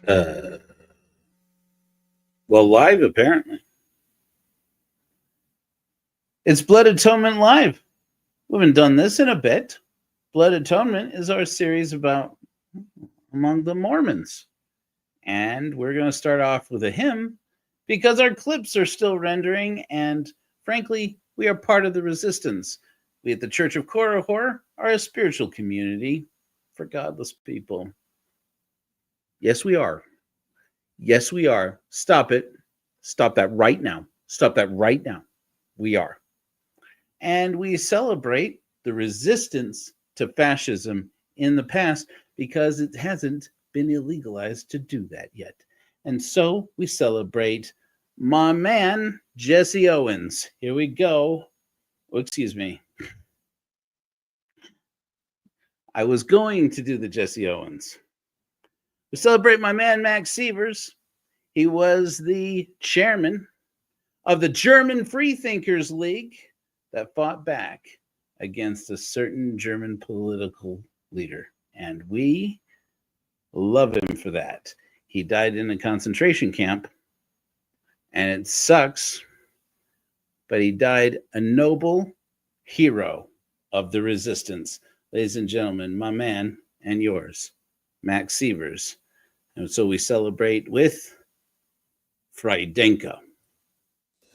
Uh, well, live apparently. It's Blood Atonement Live. We haven't done this in a bit. Blood Atonement is our series about among the Mormons. And we're going to start off with a hymn because our clips are still rendering, and frankly, we are part of the resistance. We at the Church of Korihor are a spiritual community for godless people. Yes, we are. Yes, we are. Stop it. Stop that right now. Stop that right now. We are. And we celebrate the resistance to fascism in the past because it hasn't been illegalized to do that yet. And so we celebrate my man, Jesse Owens. Here we go. Oh, excuse me. I was going to do the Jesse Owens. We celebrate my man, Max Sievers. He was the chairman of the German Freethinkers League that fought back against a certain German political leader. And we love him for that. He died in a concentration camp, and it sucks, but he died a noble hero of the resistance. Ladies and gentlemen, my man and yours, Max Sievers. And so we celebrate with Freidenke.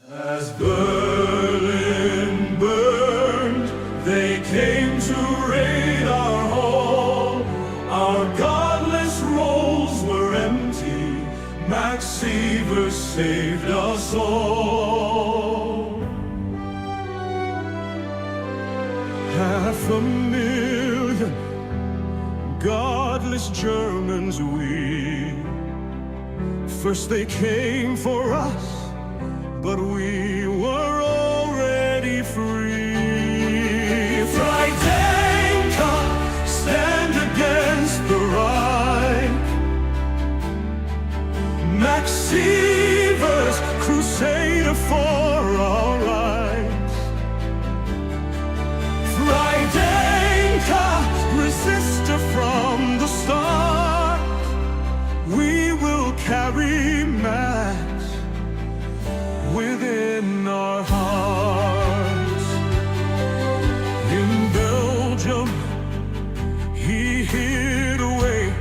As Berlin burned, they came to raid our hall. Our godless rolls were empty. Max Sievers saved us all. 500,000 godless Germans we. First they came for us, but we were already free. Freidenke, stand against the Reich. Max Sievers, crusader for our rights. Freidenke, resistor from the start. We will carry Max within our hearts. In Belgium, he hid away,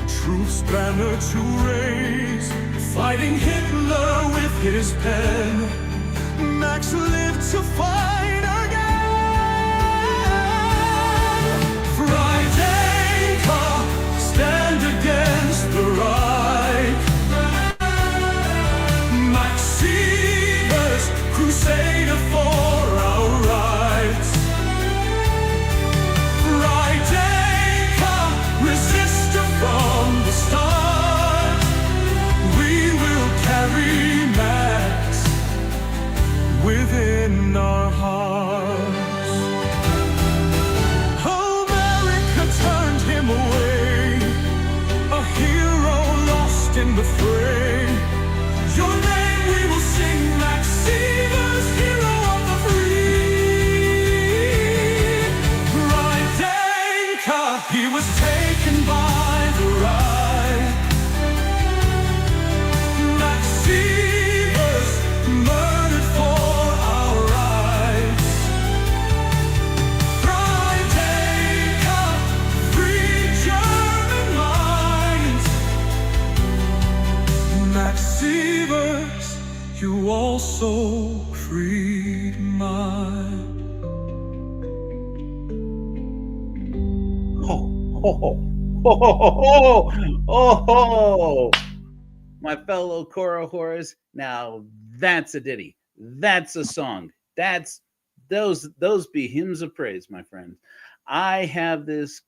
truth's banner to raise, fighting Hitler with his pen. Max lived to fight again. Freidenke, stand against the Reich. Crusader for our rights. Freidenke, resistor from the start. We will carry Max within our hearts. America turned him away, a hero lost in the fray. Your name we will sing, Max Sievers, hero of the free. Freidenke, he was taken by the Reich. Max Sievers, murdered for our rights. Freidenke, free German minds. Max Sievers, you also freed mine. Ho, ho, ho, ho, ho, ho, ho, ho. My fellow Korihors, now that's a ditty. That's a song. That's those be hymns of praise, my friends. I have this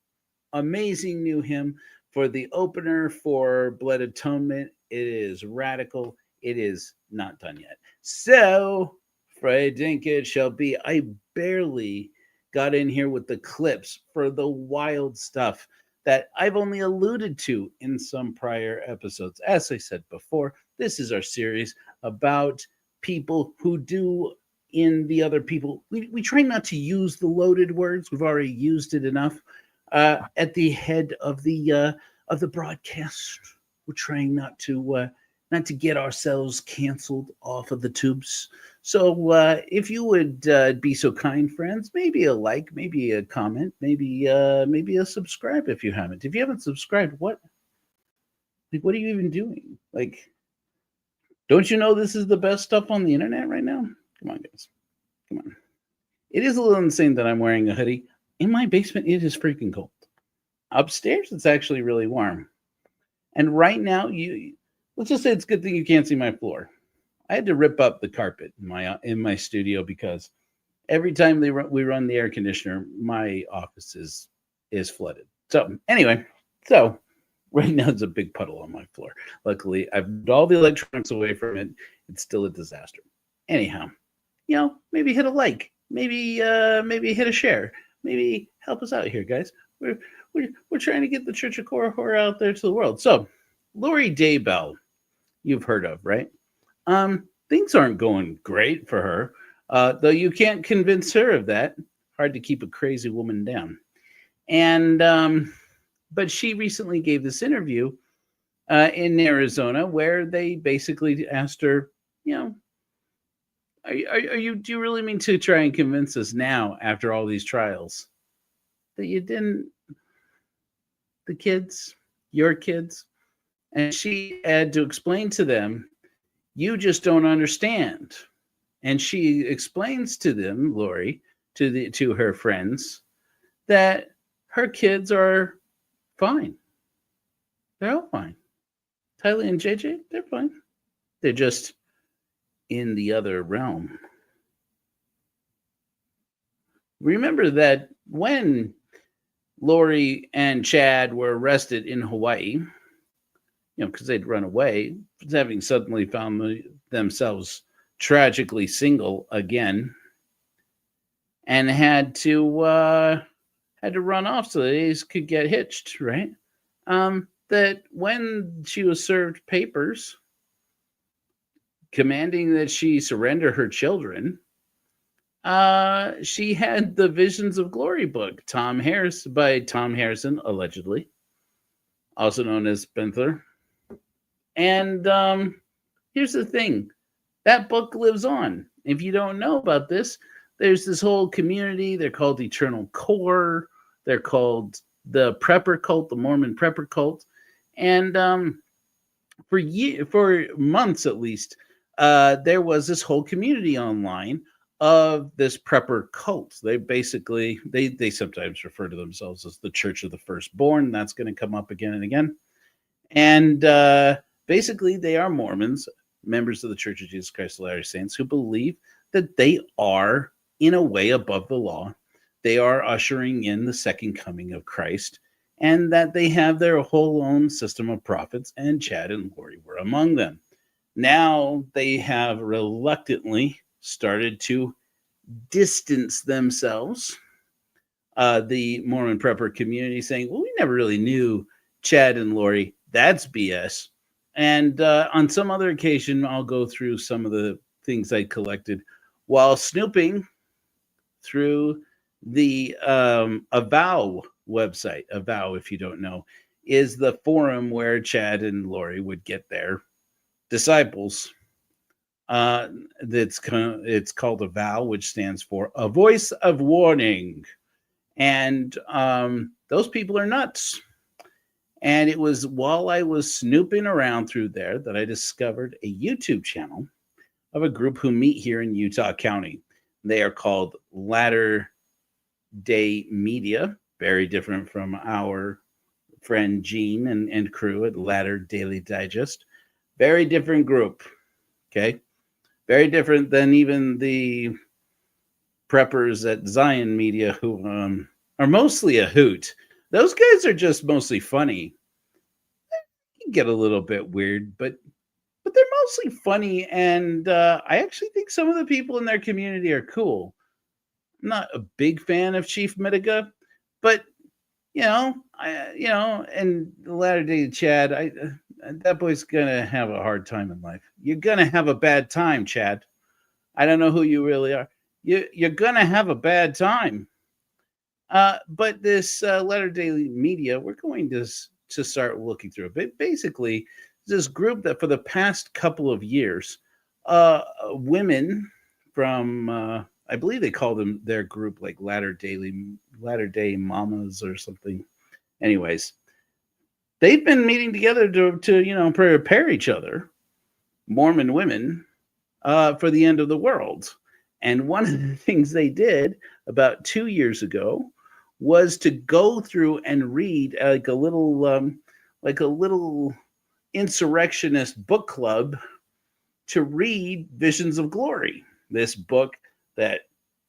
amazing new hymn for the opener for Blood Atonement. It is radical. It is not done yet. So, Freidenke it shall be. I barely got in here with the clips for the wild stuff that I've only alluded to in some prior episodes. As I said before, this is our series about people who do in the other people. We try not to use the loaded words. We've already used it enough. At the head of the of the broadcast. We're trying not to get ourselves canceled off of the tubes. So if you would be so kind, friends, maybe a like, maybe a comment, maybe a subscribe if you haven't. If you haven't subscribed, what are you even doing? Like, don't you know this is the best stuff on the internet right now? Come on, guys. Come on. It is a little insane that I'm wearing a hoodie. In my basement, it is freaking cold. Upstairs, it's actually really warm. And right now, let's just say it's a good thing you can't see my floor. I had to rip up the carpet in my studio because every time we run the air conditioner, my office is flooded. So anyway, right now it's a big puddle on my floor. Luckily, I've moved all the electronics away from it. It's still a disaster. Anyhow, maybe hit a like, maybe hit a share, maybe help us out here, guys. We're trying to get the Church of Horror out there to the world. So, Lor8i Daybell, you've heard of, right? Things aren't going great for her, though you can't convince her of that. Hard to keep a crazy woman down. And but she recently gave this interview in Arizona where they basically asked her, do you really mean to try and convince us now, after all these trials, that you didn't, your kids? And she had to explain to them, you just don't understand. And she explains to them, Lor8i, to her friends, that her kids are fine. They're all fine. Tylee and JJ, they're fine. They're just in the other realm. Remember that when Lor8i and Chad were arrested in Hawaii, because they'd run away, having suddenly found themselves tragically single again, and had to run off so they could get hitched, right? That when she was served papers commanding that she surrender her children, she had the Visions of Glory book, by Tom Harrison, allegedly, also known as Spencer. And here's the thing. That book lives on. If you don't know about this, there's this whole community. They're called Eternal Core. They're called the Prepper Cult, the Mormon Prepper Cult. And for months at least, there was this whole community online of this Prepper cult. They basically, they sometimes refer to themselves as the Church of the Firstborn. That's going to come up again and again. And basically, they are Mormons, members of the Church of Jesus Christ of Latter-day Saints, who believe that they are, in a way, above the law. They are ushering in the second coming of Christ, and that they have their whole own system of prophets, and Chad and Lor8i were among them. Now they have reluctantly started to distance themselves, the Mormon Prepper community, saying, well, we never really knew Chad and Lor8i. That's BS. And on some other occasion, I'll go through some of the things I collected while snooping through the Avow website. Avow, if you don't know, is the forum where Chad and Lor8i would get their disciples. It's called Avow, which stands for A Voice of Warning. And those people are nuts. And it was while I was snooping around through there that I discovered a YouTube channel of a group who meet here in Utah County. They are called Latter-day Media, very different from our friend Gene and crew at Latter Daily Digest. Very different group, okay? Very different than even the preppers at Zion Media, who are mostly a hoot. Those guys are just mostly funny. They can get a little bit weird, but they're mostly funny, and I actually think some of the people in their community are cool. I'm not a big fan of Chief Mitiga, but and the Latter-day Chad, that boy's gonna have a hard time in life. You're gonna have a bad time, Chad. I don't know who you really are. You're gonna have a bad time. But this Latter-day Media, we're going to to start looking through it. But basically, this group that for the past couple of years, women from I believe they call them their group like Latter Day Mamas or something. Anyways, they've been meeting together to prepare each other, Mormon women, for the end of the world. And one of the things they did about 2 years ago was to go through and read like a little insurrectionist book club to read Visions of Glory, this book that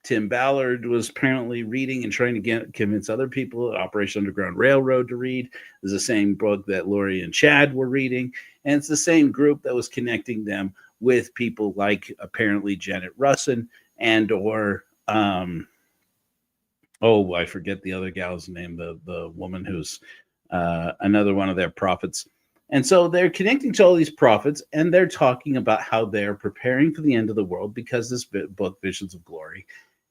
Tim Ballard was apparently reading and trying to convince other people at Operation Underground Railroad to read. It's the same book that Lori and Chad were reading, and it's the same group that was connecting them with people like apparently Janet Russin and or I forget the other gal's name, the woman who's another one of their prophets. And so they're connecting to all these prophets, and they're talking about how they're preparing for the end of the world because this book, Visions of Glory,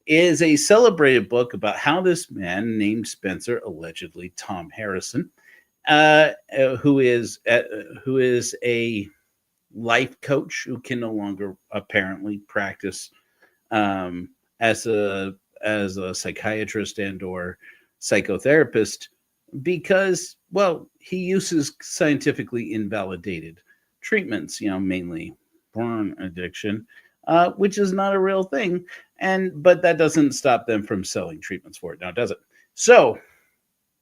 is a celebrated book about how this man named Spencer, allegedly Tom Harrison, who is a life coach who can no longer apparently practice as a psychiatrist and or psychotherapist because, well, he uses scientifically invalidated treatments, mainly porn addiction, which is not a real thing. But that doesn't stop them from selling treatments for it now, does it? So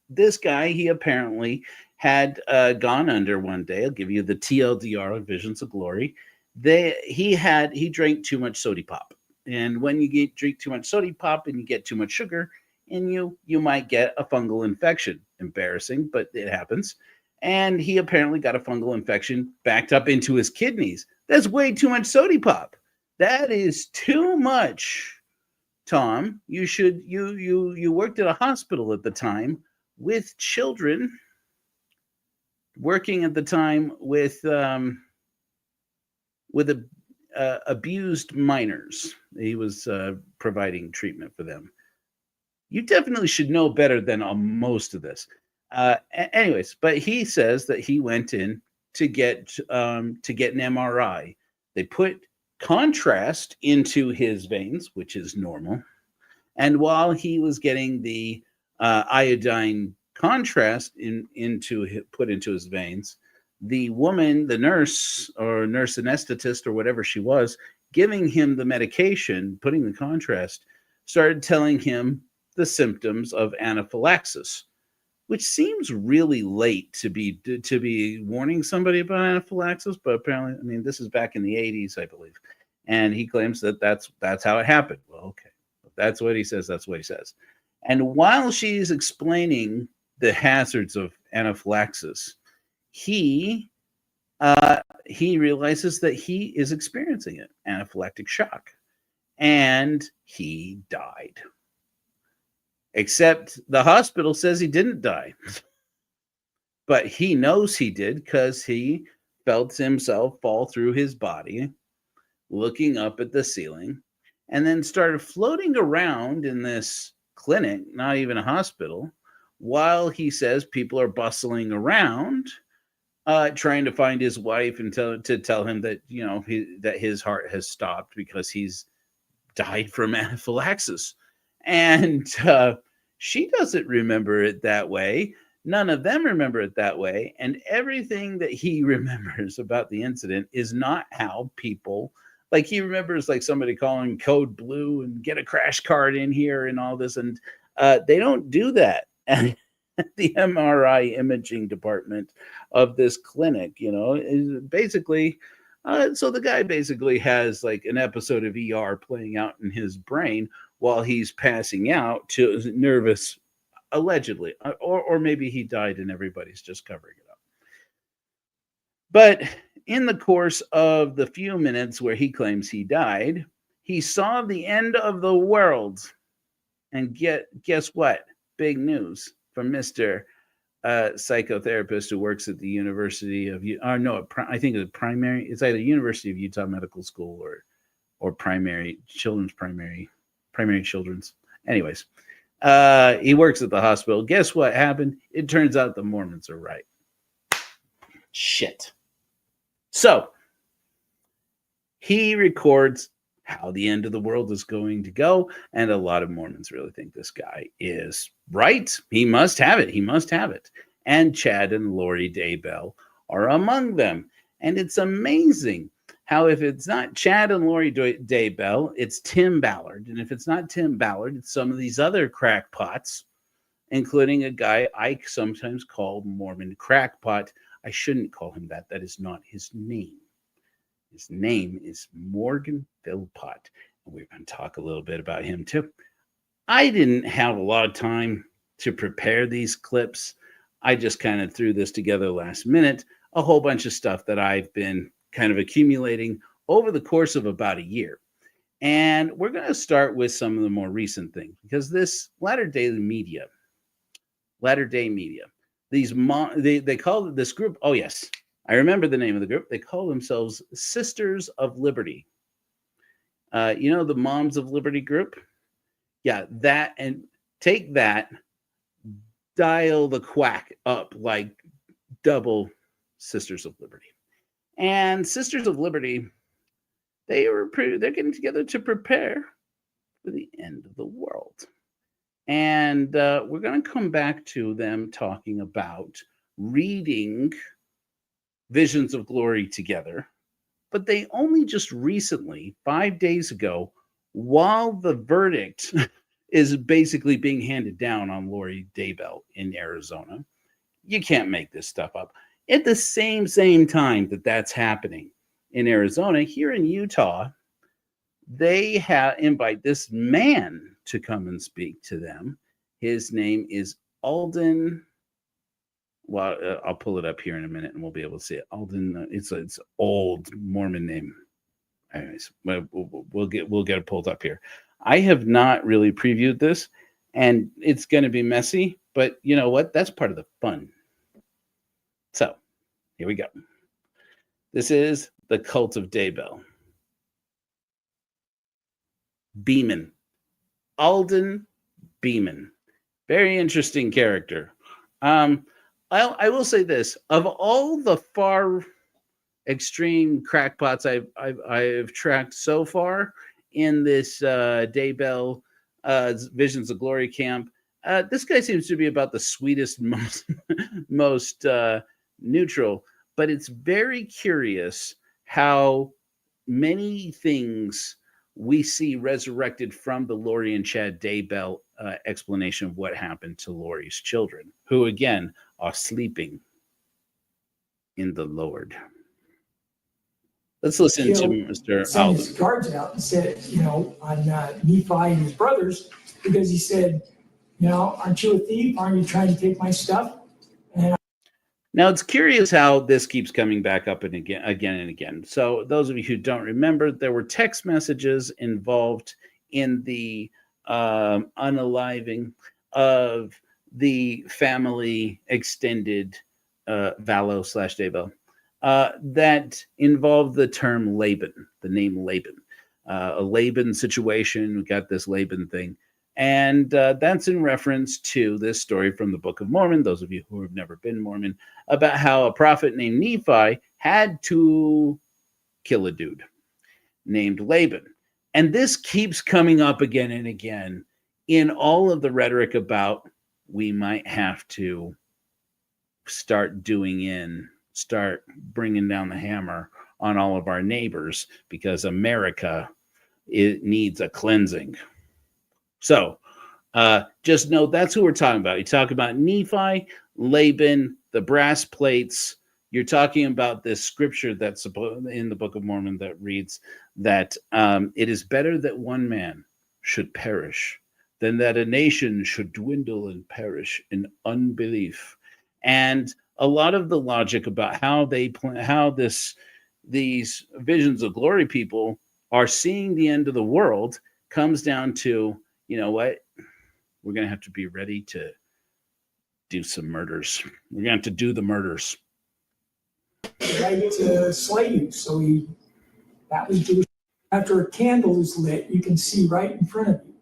this guy, he apparently had gone under one day. I'll give you the TLDR of Visions of Glory. He drank too much soda pop. And when you drink too much soda pop and you get too much sugar, and you might get a fungal infection. Embarrassing, but it happens. And he apparently got a fungal infection backed up into his kidneys. That's way too much soda pop. That is too much, Tom. You worked at a hospital at the time with children, working at the time with abused minors. He was providing treatment for them. You definitely should know better than most of this. Anyways, but he says that he went in to get an MRI. They put contrast into his veins, which is normal. And while he was getting the iodine contrast put into his veins, the woman, the nurse or nurse anesthetist or whatever she was, giving him the medication, putting the contrast, started telling him the symptoms of anaphylaxis, which seems really late to be warning somebody about anaphylaxis. But apparently, this is back in the 80s, I believe. And he claims that that's how it happened. Well, okay. If that's what he says. That's what he says. And while she's explaining the hazards of anaphylaxis, he realizes that he is experiencing it, anaphylactic shock, and he died. Except the hospital says he didn't die. But he knows he did because he felt himself fall through his body, looking up at the ceiling, and then started floating around in this clinic, not even a hospital, while he says people are bustling around, trying to find his wife and tell him that, that his heart has stopped because he's died from anaphylaxis. And she doesn't remember it that way. None of them remember it that way. And everything that he remembers about the incident is not how people, like he remembers like somebody calling code blue and get a crash card in here and all this. And they don't do that at the MRI imaging department of this clinic, is basically. So the guy basically has like an episode of ER playing out in his brain while he's passing out to nervous, allegedly, or maybe he died and everybody's just covering it up. But in the course of the few minutes where he claims he died, he saw the end of the world. And guess what? Big news from Mr. Psychotherapist who works at the University of I think it's primary. It's either University of Utah Medical School or primary children's. Anyways, he works at the hospital. Guess what happened? It turns out the Mormons are right. shit. So he records how the end of the world is going to go, and a lot of Mormons really think this guy is right. He must have it. He must have it. And Chad and Lor8i Daybell are among them. And it's amazing how if it's not Chad and Lor8i Daybell, it's Tim Ballard. And if it's not Tim Ballard, it's some of these other crackpots, including a guy I sometimes call Mormon Crackpot. I shouldn't call him that. That is not his name. His name is Morgan Philpott. And we're going to talk a little bit about him too. I didn't have a lot of time to prepare these clips. I just kind of threw this together last minute, a whole bunch of stuff that I've been kind of accumulating over the course of about a year. And we're going to start with some of the more recent things, because this Latter-day Media, they call this group, oh yes, I remember the name of the group. They call themselves Sisters of Liberty. You know, the Moms of Liberty group? Yeah, that, and take that, dial the quack up like double Sisters of Liberty. And Sisters of Liberty, they're getting together to prepare for the end of the world. And we're going to come back to them talking about reading Visions of Glory together. But they only just recently, 5 days ago, while the verdict is basically being handed down on Lor8i Daybell in Arizona, you can't make this stuff up. At the same time that that's happening in Arizona, here in Utah, they invite this man to come and speak to them. His name is Alden. Well, I'll pull it up here in a minute and we'll be able to see it. Alden, it's old Mormon name. Anyways, we'll get it pulled up here. I have not really previewed this, and it's going to be messy, but you know what? That's part of the fun. So here we go. This is the Cult of Daybell. Beeman. Alden Beeman. Very interesting character. I will say this: of all the far extreme crackpots I've tracked so far in this Daybell Visions of Glory camp, this guy seems to be about the sweetest, most neutral. But it's very curious how many things we see resurrected from the Lor8i and Chad Daybell explanation of what happened to Lor8i's children, who again are sleeping in the Lord. Let's listen to Mr. Sent Alden. his cards out and said, on Nephi and his brothers, because he said, aren't you a thief? Aren't you trying to take my stuff? And now it's curious how this keeps coming back up and again and again. So those of you who don't remember, there were text messages involved in the unaliving of the family extended Vallow/Daybell that involved the term Laban, the name Laban, a Laban situation. We got this Laban thing. And that's in reference to this story from the Book of Mormon, those of you who have never been Mormon, about how a prophet named Nephi had to kill a dude named Laban. And this keeps coming up again and again in all of the rhetoric about we might have to start bringing down the hammer on all of our neighbors because America, it needs a cleansing. So just know that's who we're talking about. You talk about Nephi, Laban, the brass plates. You're talking about this scripture that's in the Book of Mormon that reads that it is better that one man should perish than that a nation should dwindle and perish in unbelief. And a lot of the logic about how these Visions of Glory people are seeing the end of the world comes down to, you know what? We're going to have to be ready to do some murders. We're going to have to do the murders. right to slay you. So that was Jewish. After a candle is lit, you can see right in front of you.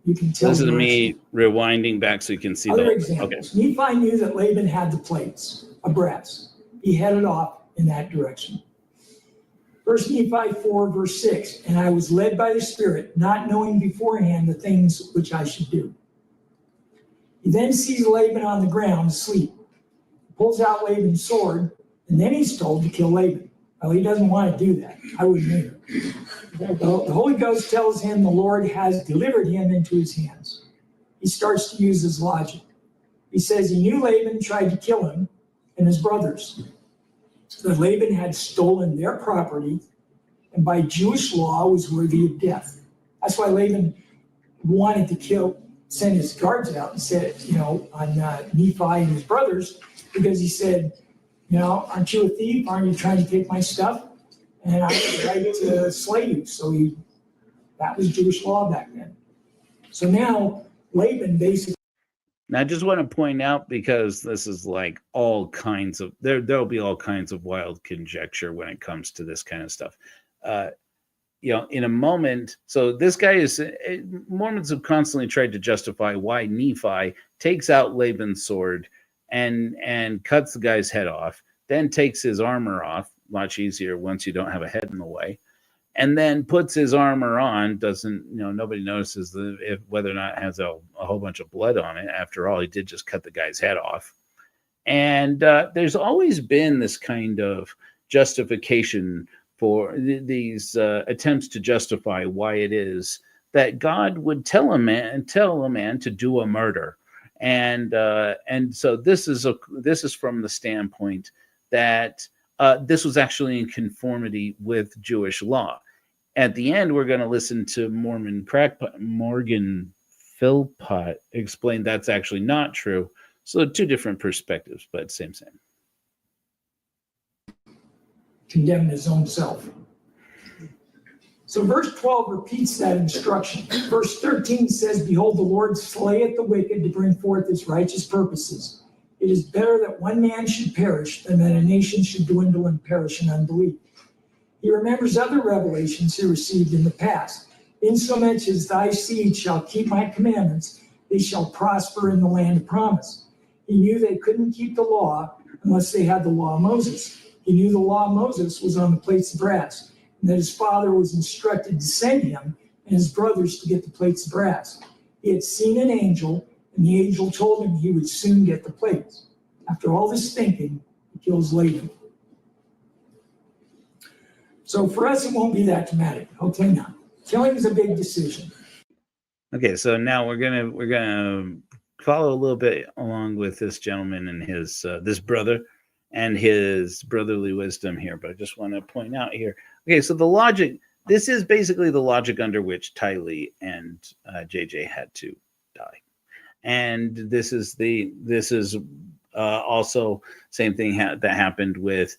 You can tell. This is me rewinding back so you can see other the examples. Okay. Nephi knew that Laban had the plates of brass. he headed off in that direction. 1 Nephi 4, verse 6, and I was led by the Spirit, not knowing beforehand the things which I should do. He then sees Laban on the ground asleep. He pulls out Laban's sword, and then he's told to kill Laban. Well, he doesn't want to do that. I wouldn't either. The Holy Ghost tells him the Lord has delivered him into his hands. He starts to use his logic. He says he knew Laban tried to kill him and his brothers. That Laban had stolen their property and by Jewish law was worthy of death. That's why Laban wanted to send his guards out and said, on Nephi and his brothers, because he said, aren't you a thief? Aren't you trying to take my stuff? And I have the right to slay you. So that was Jewish law back then. So now Laban basically. Now, I just want to point out, because this is like all kinds of, there'll be all kinds of wild conjecture when it comes to this kind of stuff. In a moment, so this guy Mormons have constantly tried to justify why Nephi takes out Laban's sword and cuts the guy's head off, then takes his armor off, much easier once you don't have a head in the way, and then puts his armor on. Nobody notices whether or not it has a whole bunch of blood on it. After all, he did just cut the guy's head off. And there's always been this kind of justification for these attempts to justify why it is that God would tell a man to do a murder. And so this is from the standpoint that this was actually in conformity with Jewish law. At the end, we're going to listen to Mormon crackpot Morgan Philpott explain that's actually not true. So two different perspectives, but same. Condemn his own self. So verse 12 repeats that instruction. Verse 13 says, behold, the Lord slayeth the wicked to bring forth his righteous purposes. It is better that one man should perish than that a nation should dwindle and perish in unbelief. He remembers other revelations he received in the past. Insomuch as thy seed shall keep my commandments, they shall prosper in the land of promise. He knew they couldn't keep the law unless they had the law of Moses. He knew the law of Moses was on the plates of brass, and that his father was instructed to send him and his brothers to get the plates of brass. He had seen an angel, and the angel told him he would soon get the plates. After all this thinking, he kills Laban. So for us, it won't be that dramatic. Hopefully not. Killing is a big decision. Okay, so now we're gonna follow a little bit along with this gentleman and his this brother and his brotherly wisdom here. But I just want to point out here. Okay, so the logic. This is basically the logic under which Tylee and JJ had to die. And this is also same thing that happened with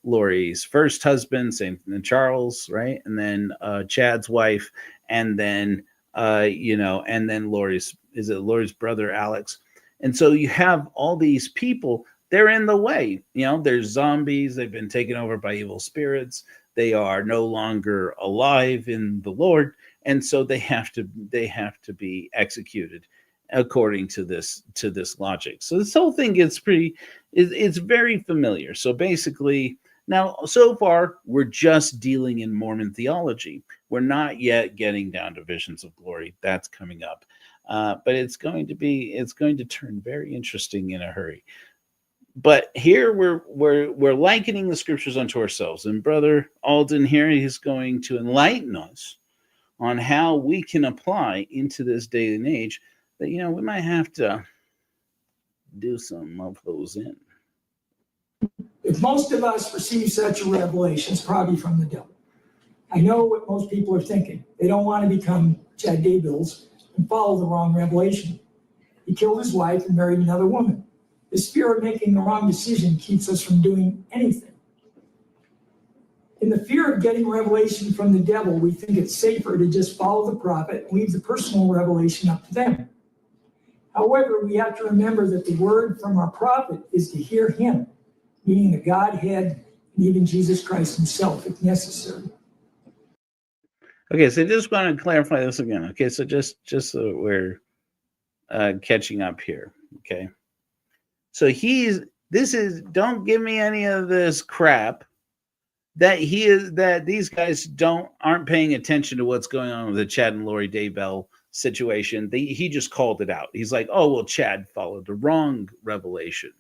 Lori's first husband, same thing, Charles, right? And then Chad's wife, and then and then Lori's brother Alex. And so you have all these people, they're in the way. There's zombies, they've been taken over by evil spirits, they are no longer alive in the Lord, and so they have to be executed according to this logic. So this whole thing it's very familiar. So basically, now so far we're just dealing in Mormon theology. We're not yet getting down to visions of glory. That's coming up, but it's going to turn very interesting in a hurry. But here we're likening the scriptures unto ourselves, and Brother Alden here, he's going to enlighten us on how we can apply into this day and age that, we might have to do some of those in. If most of us receive such a revelation, it's probably from the devil. I know what most people are thinking. They don't want to become Chad Daybells and follow the wrong revelation. He killed his wife and married another woman. This fear of making the wrong decision keeps us from doing anything. In the fear of getting revelation from the devil, we think it's safer to just follow the prophet and leave the personal revelation up to them. However, we have to remember that the word from our prophet is to hear him, meaning the Godhead and even Jesus Christ himself, if necessary. Okay, so I just want to clarify this again. Okay, so just so we're catching up here. Okay, so don't give me any of this crap that these guys aren't paying attention to what's going on with the Chad and Lor8i Daybell situation. He just called it out. He's like, oh, well, Chad followed the wrong revelation.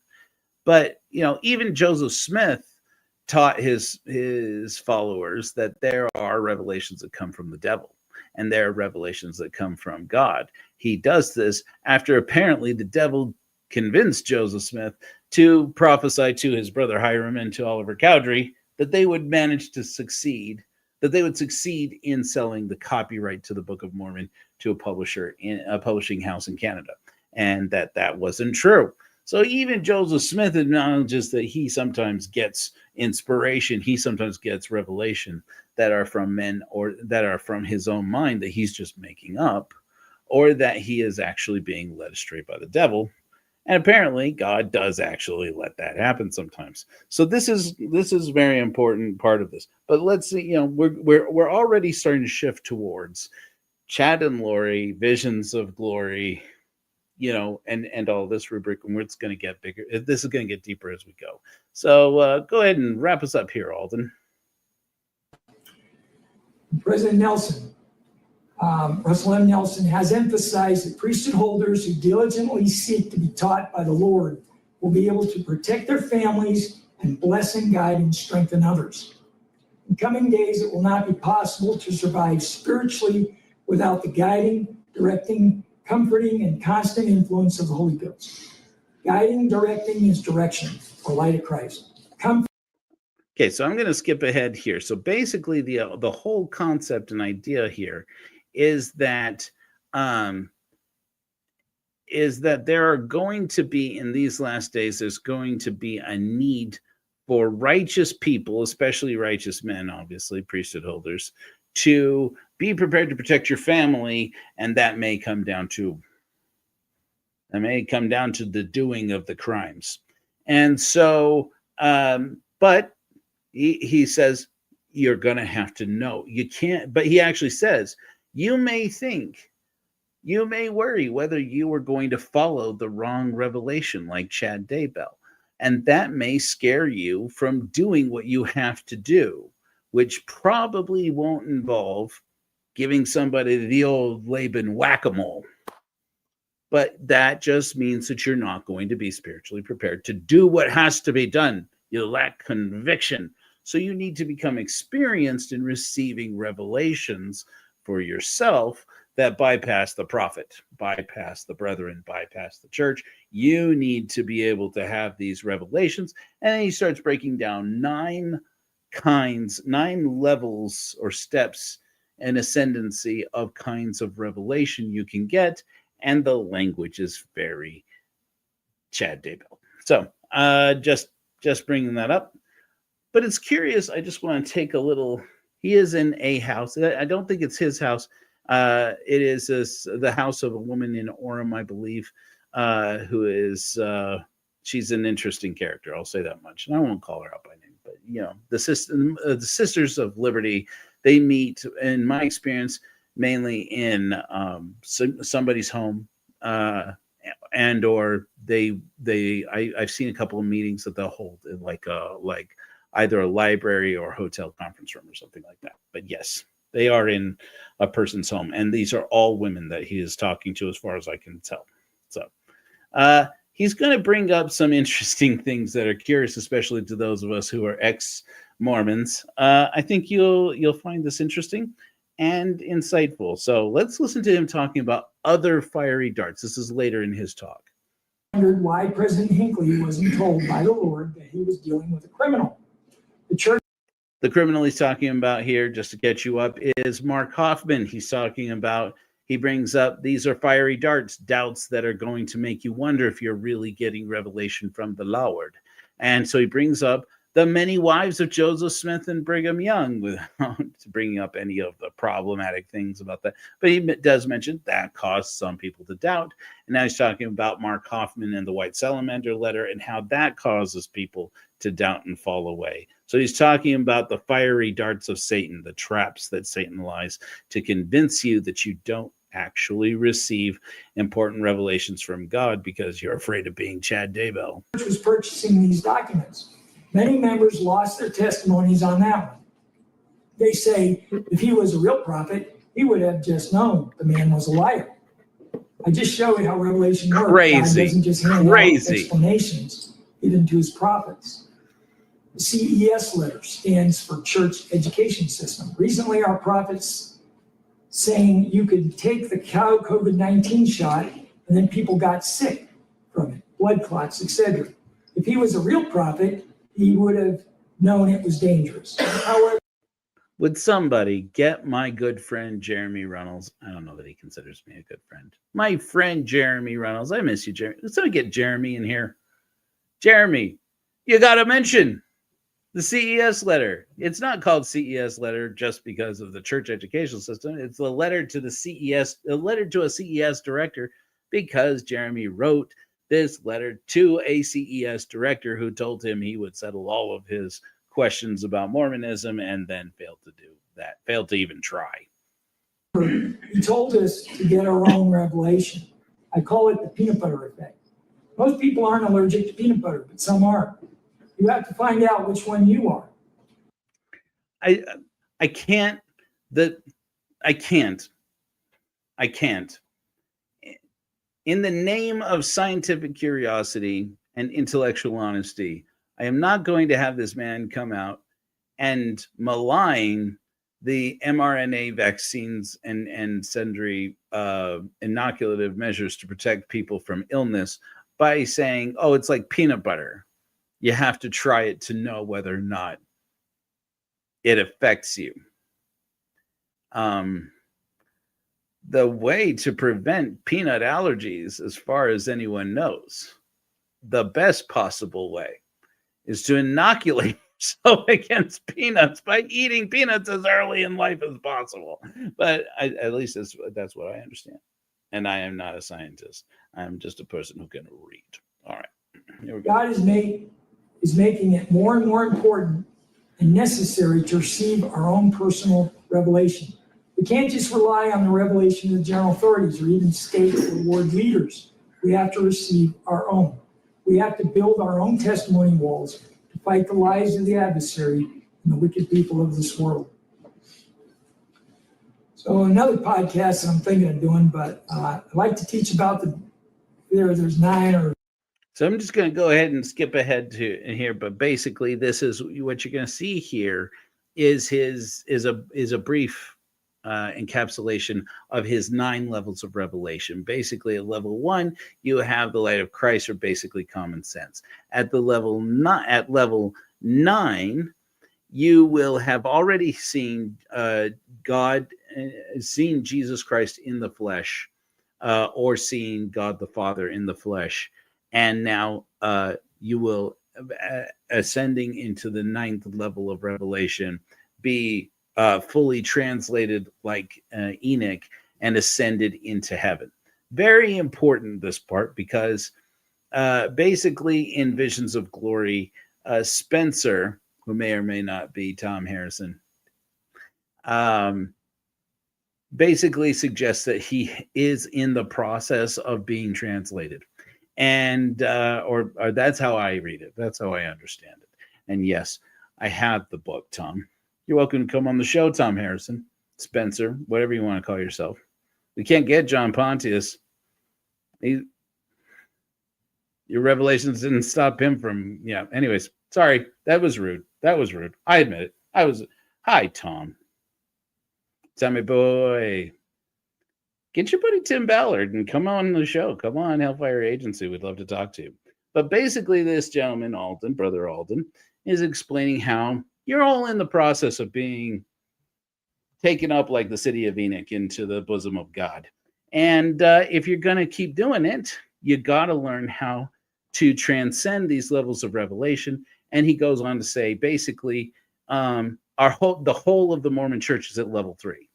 But, even Joseph Smith taught his followers that there are revelations that come from the devil and there are revelations that come from God. He does this after apparently the devil convinced Joseph Smith to prophesy to his brother Hiram and to Oliver Cowdery that they would manage to succeed, that they would succeed in selling the copyright to the Book of Mormon to a publisher in a publishing house in Canada, and that wasn't true. So even Joseph Smith acknowledges that he sometimes gets inspiration, he sometimes gets revelation that are from men or that are from his own mind that he's just making up, or that he is actually being led astray by the devil. And apparently God does actually let that happen sometimes. So this is a very important part of this. But let's see, we're already starting to shift towards Chad and Lor8i, visions of glory, and all this rubric, and it's going to get bigger. This is going to get deeper as we go. So go ahead and wrap us up here, Alden. President Nelson, Russell M. Nelson, has emphasized that priesthood holders who diligently seek to be taught by the Lord will be able to protect their families and bless and guide and strengthen others. In coming days, it will not be possible to survive spiritually without the guiding, directing, comforting, and constant influence of the Holy Ghost. Guiding, directing is direction, or light of Christ. Okay, so I'm going to skip ahead here. So basically, the whole concept and idea here is that there are going to be, in these last days, there's going to be a need for righteous people, especially righteous men, obviously, priesthood holders, to be prepared to protect your family, and that may come down to the doing of the crimes. And so, but he says, you're going to have to know. You can't, but he actually says, you may worry whether you are going to follow the wrong revelation like Chad Daybell. And that may scare you from doing what you have to do, which probably won't involve giving somebody the old Laban whack-a-mole. But that just means that you're not going to be spiritually prepared to do what has to be done. You lack conviction. So you need to become experienced in receiving revelations for yourself that bypass the prophet, bypass the brethren, bypass the church. You need to be able to have these revelations. And then he starts breaking down 9 levels or steps and ascendancy of kinds of revelation you can get. And the language is very Chad Daybell. So just bringing that up. But it's curious. I just want to take a little. He is in a house. I don't think it's his house. It is the house of a woman in Orem, I believe, who is, she's an interesting character. I'll say that much. And I won't call her out by name, but, the Sisters of Liberty, they meet, in my experience, mainly in somebody's home, and or I've seen a couple of meetings that they'll hold in like either a library or hotel conference room or something like that. But yes, they are in a person's home, and these are all women that he is talking to, as far as I can tell. So he's going to bring up some interesting things that are curious, especially to those of us who are ex-Mormons. I think you'll find this interesting and insightful. So let's listen to him talking about other fiery darts. This is later in his talk. Wondered why President Hinckley wasn't told by the Lord that he was dealing with a criminal. The criminal he's talking about here, just to catch you up, is Mark Hoffman. He brings up, these are fiery darts, doubts that are going to make you wonder if you're really getting revelation from the Lord. And so he brings up the many wives of Joseph Smith and Brigham Young, without bringing up any of the problematic things about that. But he does mention that caused some people to doubt. And now he's talking about Mark Hoffman and the White Salamander letter and how that causes people to doubt and fall away. So he's talking about the fiery darts of Satan, the traps that Satan lies to convince you that you don't actually receive important revelations from God because you're afraid of being Chad Daybell. The church was purchasing these documents. Many members lost their testimonies on that one. They say if he was a real prophet, he would have just known the man was a liar. I just showed how revelation works. God doesn't just hand out explanations given to his prophets. The CES letter stands for Church Education System. Recently, our prophets saying you could take the COVID-19 shot and then people got sick from it, blood clots, etc. If he was a real prophet, he would have known it was dangerous. However, would somebody get my good friend Jeremy Runnels? I don't know that he considers me a good friend. My friend Jeremy Runnels. I miss you, Jeremy. Let's get Jeremy in here. Jeremy, you got to mention the CES letter. It's not called CES letter just because of the church educational system. It's a letter to the CES, a letter to a CES director, because Jeremy wrote this letter to a CES director who told him he would settle all of his questions about Mormonism and then failed to do that, failed to even try. He told us to get our own revelation. I call it the peanut butter effect. Most people aren't allergic to peanut butter, but some are. You have to find out which one you are. I can't. In the name of scientific curiosity and intellectual honesty, I am not going to have this man come out and malign the mRNA vaccines and sundry inoculative measures to protect people from illness by saying, oh, it's like peanut butter. You have to try it to know whether or not it affects you. The way to prevent peanut allergies, as far as anyone knows, the best possible way is to inoculate yourself against peanuts by eating peanuts as early in life as possible. But at least that's what I understand. And I am not a scientist. I'm just a person who can read. All right. Here we go. God is making it more and more important and necessary to receive our own personal revelation. We can't just rely on the revelation of the general authorities or even state or ward leaders. We have to receive our own. We have to build our own testimony walls to fight the lies of the adversary and the wicked people of this world. So another podcast that I'm thinking of doing, but I'd like to teach about there's 9 or. So I'm just going to go ahead and skip ahead to here, but basically this is what you're going to see here is a brief encapsulation of his 9 levels of revelation. Basically, at level 1, you have the light of Christ, or basically common sense. At level 9, you will have already seen God, seen Jesus Christ in the flesh, or seen God the Father in the flesh. And now you will, ascending into the 9th level of revelation, be fully translated like Enoch and ascended into heaven. Very important, this part, because basically in Visions of Glory, Spencer, who may or may not be Tom Harrison, basically suggests that he is in the process of being translated. And or that's how I read it. That's how I understand it. And yes, I have the book, Tom. You're welcome to come on the show, Tom Harrison, Spencer, whatever you want to call yourself. We can't get John Pontius. Your revelations didn't stop him from, yeah. Anyways, sorry. That was rude. I admit it. Hi, Tom. Tommy boy. Get your buddy Tim Ballard and come on the show. Come on, Hellfire Agency. We'd love to talk to you. But basically, this gentleman, Alden, Brother Alden, is explaining how you're all in the process of being taken up like the city of Enoch into the bosom of God. And if you're going to keep doing it, you got to learn how to transcend these levels of revelation. And he goes on to say, basically, the whole of the Mormon church is at level 3.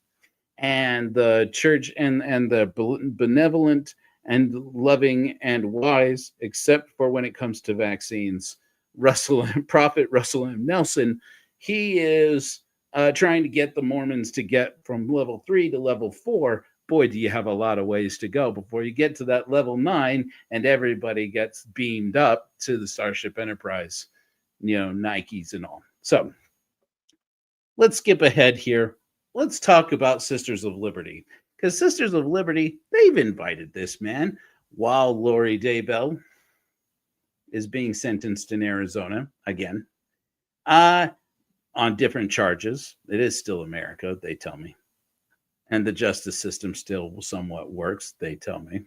And the church and the benevolent and loving and wise, except for when it comes to vaccines, Prophet Russell M. Nelson, he is trying to get the Mormons to get from level 3 to level 4 boy, do you have a lot of ways to go before you get to that level 9 and everybody gets beamed up to the Starship Enterprise, Nikes and all. So let's skip ahead here. Let's talk about Sisters of Liberty, because Sisters of Liberty, they've invited this man while Lor8i Daybell is being sentenced in Arizona again on different charges. It is still America, they tell me. And the justice system still somewhat works, they tell me.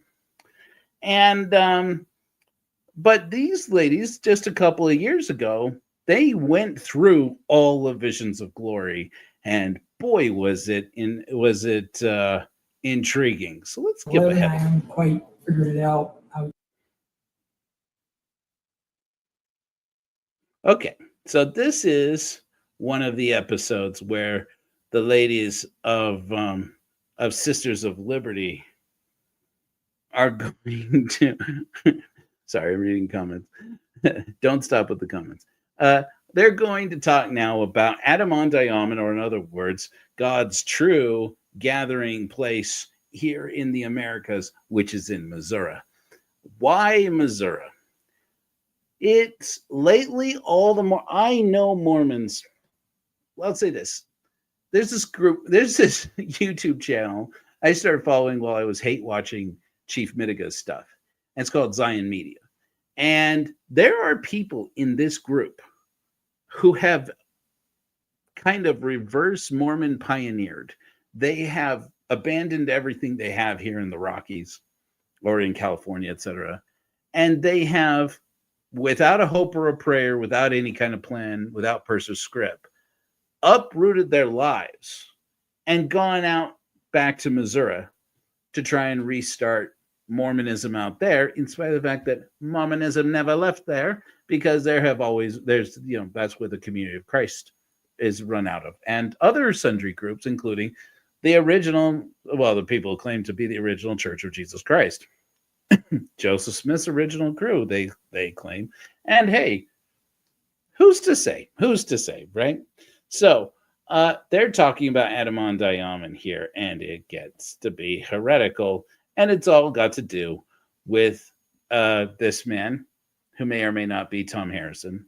And but these ladies, just a couple of years ago, they went through all of Visions of Glory, and boy, was it intriguing. So let's skip 11, ahead. I haven't quite figured it out. Okay, so this is one of the episodes where the ladies of Sisters of Liberty are going to sorry, I'm reading comments. Don't stop with the comments. They're going to talk now about Atonement, or in other words, God's true gathering place here in the Americas, which is in Missouri. Why Missouri? It's lately all the more, I know Mormons. Well, I'll say this. There's this group, there's this YouTube channel I started following while I was hate watching Chief Mitiga's stuff. And it's called Zion Media. And there are people in this group who have kind of reverse Mormon pioneered. They have abandoned everything they have here in the Rockies or in California, etc. And they have, without a hope or a prayer, without any kind of plan, without purse or script, uprooted their lives and gone out back to Missouri to try and restart Mormonism out there, in spite of the fact that Mormonism never left there, because there's that's where the Community of Christ is run out of, and other sundry groups, including the people who claim to be the original Church of Jesus Christ. Joseph Smith's original crew, they claim. And hey, who's to say, right? So they're talking about Atonement here, and it gets to be heretical, and it's all got to do with this man, who may or may not be Tom Harrison,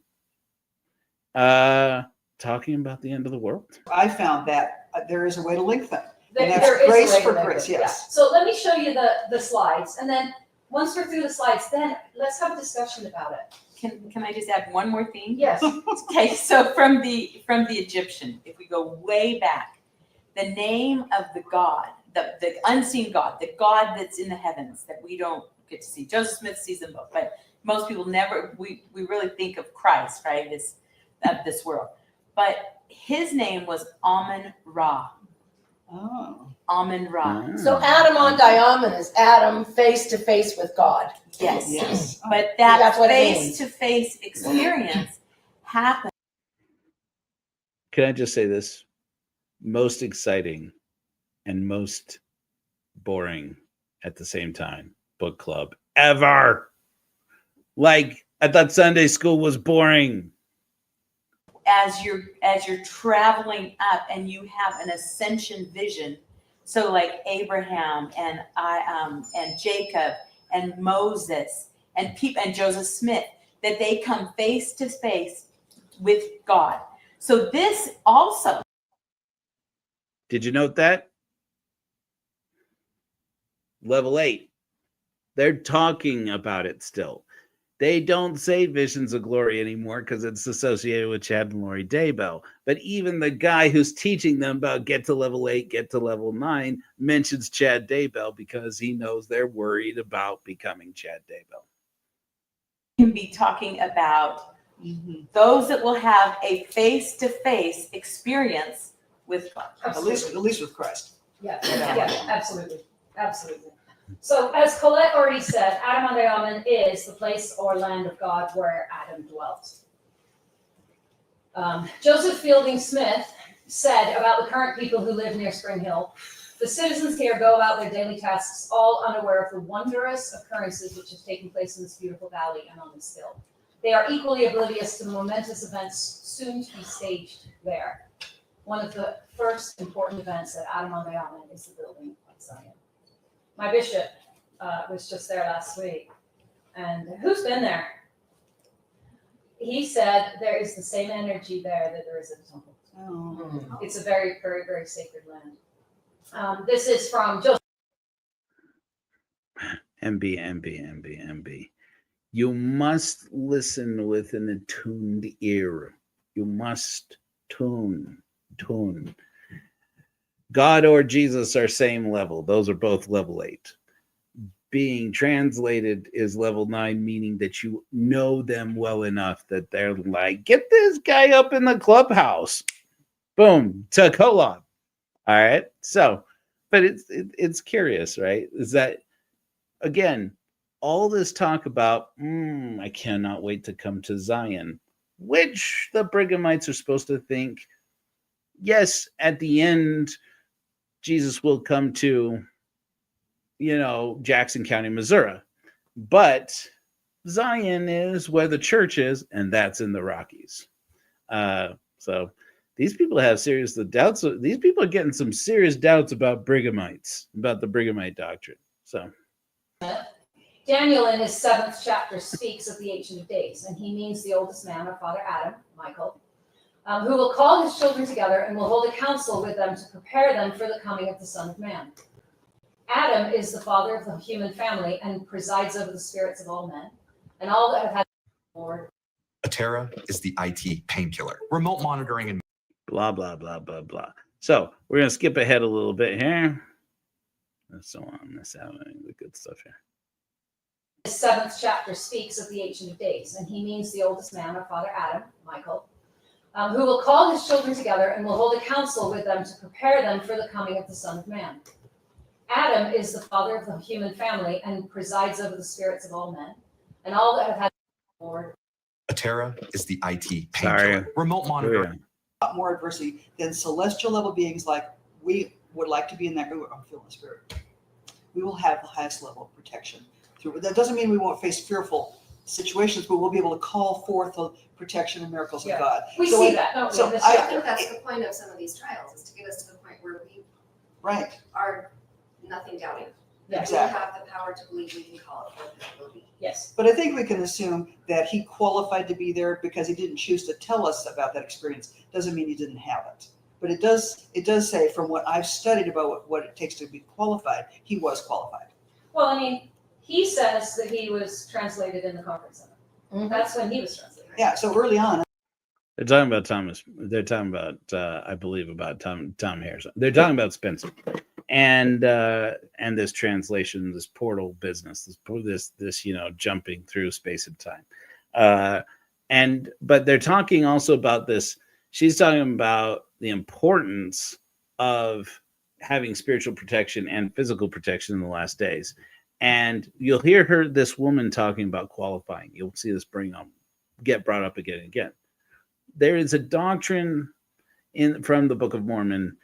talking about the end of the world. I found that there is a way to link them. And There that's is a grace way for to grace, make it, yes. yeah. So let me show you the slides, and then once we're through the slides, then let's have a discussion about it. Can I just add one more thing? Yes. Okay, so from the Egyptian, if we go way back, the name of the God, the unseen God, the God that's in the heavens that we don't get to see. Joseph Smith sees them both, but most people never. We really think of Christ, right? Of this world, but his name was Amun-Ra. Oh. Amun-Ra. So Atonement is Adam face to face with God. Yes. Yes. But that That's what it means. face-to-face experience happened. Can I just say this? Most exciting and most boring at the same time book club ever. Like, I thought Sunday school was boring. As you're traveling up and you have an ascension vision, so like Abraham and Jacob and Moses and Joseph Smith, that they come face to face with God. So this also. Did you note that? Level 8. They're talking about it still. They don't say Visions of Glory anymore because it's associated with Chad and Lor8i Daybell. But even the guy who's teaching them about get to level 8, get to level 9, mentions Chad Daybell because he knows they're worried about becoming Chad Daybell. Can be talking about those that will have a face-to-face experience with God. At least with Christ. Yeah, absolutely. So as Colette already said, Atonement is the place or land of God where Adam dwelt. Joseph Fielding Smith said about the current people who live near Spring Hill, the citizens here go about their daily tasks all unaware of the wondrous occurrences which have taken place in this beautiful valley and on this hill. They are equally oblivious to the momentous events soon to be staged there. One of the first important events at Atonement is the building of Zion. My bishop was just there last week. And who's been there? He said there is the same energy there that there is at the temple. Oh. It's a very, very, very sacred land. This is from Joseph. MB. You must listen with an attuned ear. You must tune. God or Jesus are same level. Those are both level 8. Being translated is level 9, meaning that you know them well enough that they're like, get this guy up in the clubhouse. Boom, to Kolob. All right. So, but it's curious, right? Is that, again, all this talk about, I cannot wait to come to Zion, which the Brighamites are supposed to think, yes, at the end, Jesus will come to, Jackson County, Missouri. But Zion is where the church is, and that's in the Rockies. So these people have serious doubts. These people are getting some serious doubts about Brighamites, about the Brighamite doctrine. So Daniel in his 7th chapter speaks of the Ancient of Days, and he means the oldest man, our father Adam, Michael, who will call his children together and will hold a council with them to prepare them for the coming of the Son of Man. Adam is the father of the human family and presides over the spirits of all men, and all that have had the Lord. Atera is the IT painkiller. Remote monitoring and blah, blah, blah, blah, blah. So we're going to skip ahead a little bit here. So on miss out on the good stuff here. His 7th chapter speaks of the Ancient of Days, and he means the oldest man, our father Adam, Michael, who will call his children together and will hold a council with them to prepare them for the coming of the Son of Man. Adam is the father of the human family and presides over the spirits of all men, and all that have had the Lord. Atera is the IT painkiller. Remote monitoring. A lot more adversity than celestial level beings like we would like to be in that group. I'm feeling the spirit. We will have the highest level of protection. That doesn't mean we won't face fearful situations, but we'll be able to call forth the protection and miracles of God. We see that, don't we? so This I- chapter. I think that's the point of some of these trials, is to get us to the point where we Right. are nothing doubting. That Exactly. we have the power to believe we can call it forth and it will be. Yes. But I think we can assume that he qualified to be there because he didn't choose to tell us about that experience. Doesn't mean he didn't have it. But it does say, from what I've studied about what it takes to be qualified, he was qualified. Well, I mean, he says that he was translated in the conference center. That's when he was translated. Yeah, so early on. They're talking about Thomas. They're talking about, I believe, about Tom Harrison. They're talking about Spencer, and this translation, this portal business, this jumping through space and time, but they're talking also about this. She's talking about the importance of having spiritual protection and physical protection in the last days, and you'll hear this woman talking about qualifying. You'll see this get brought up again and again. There is a doctrine from the Book of Mormon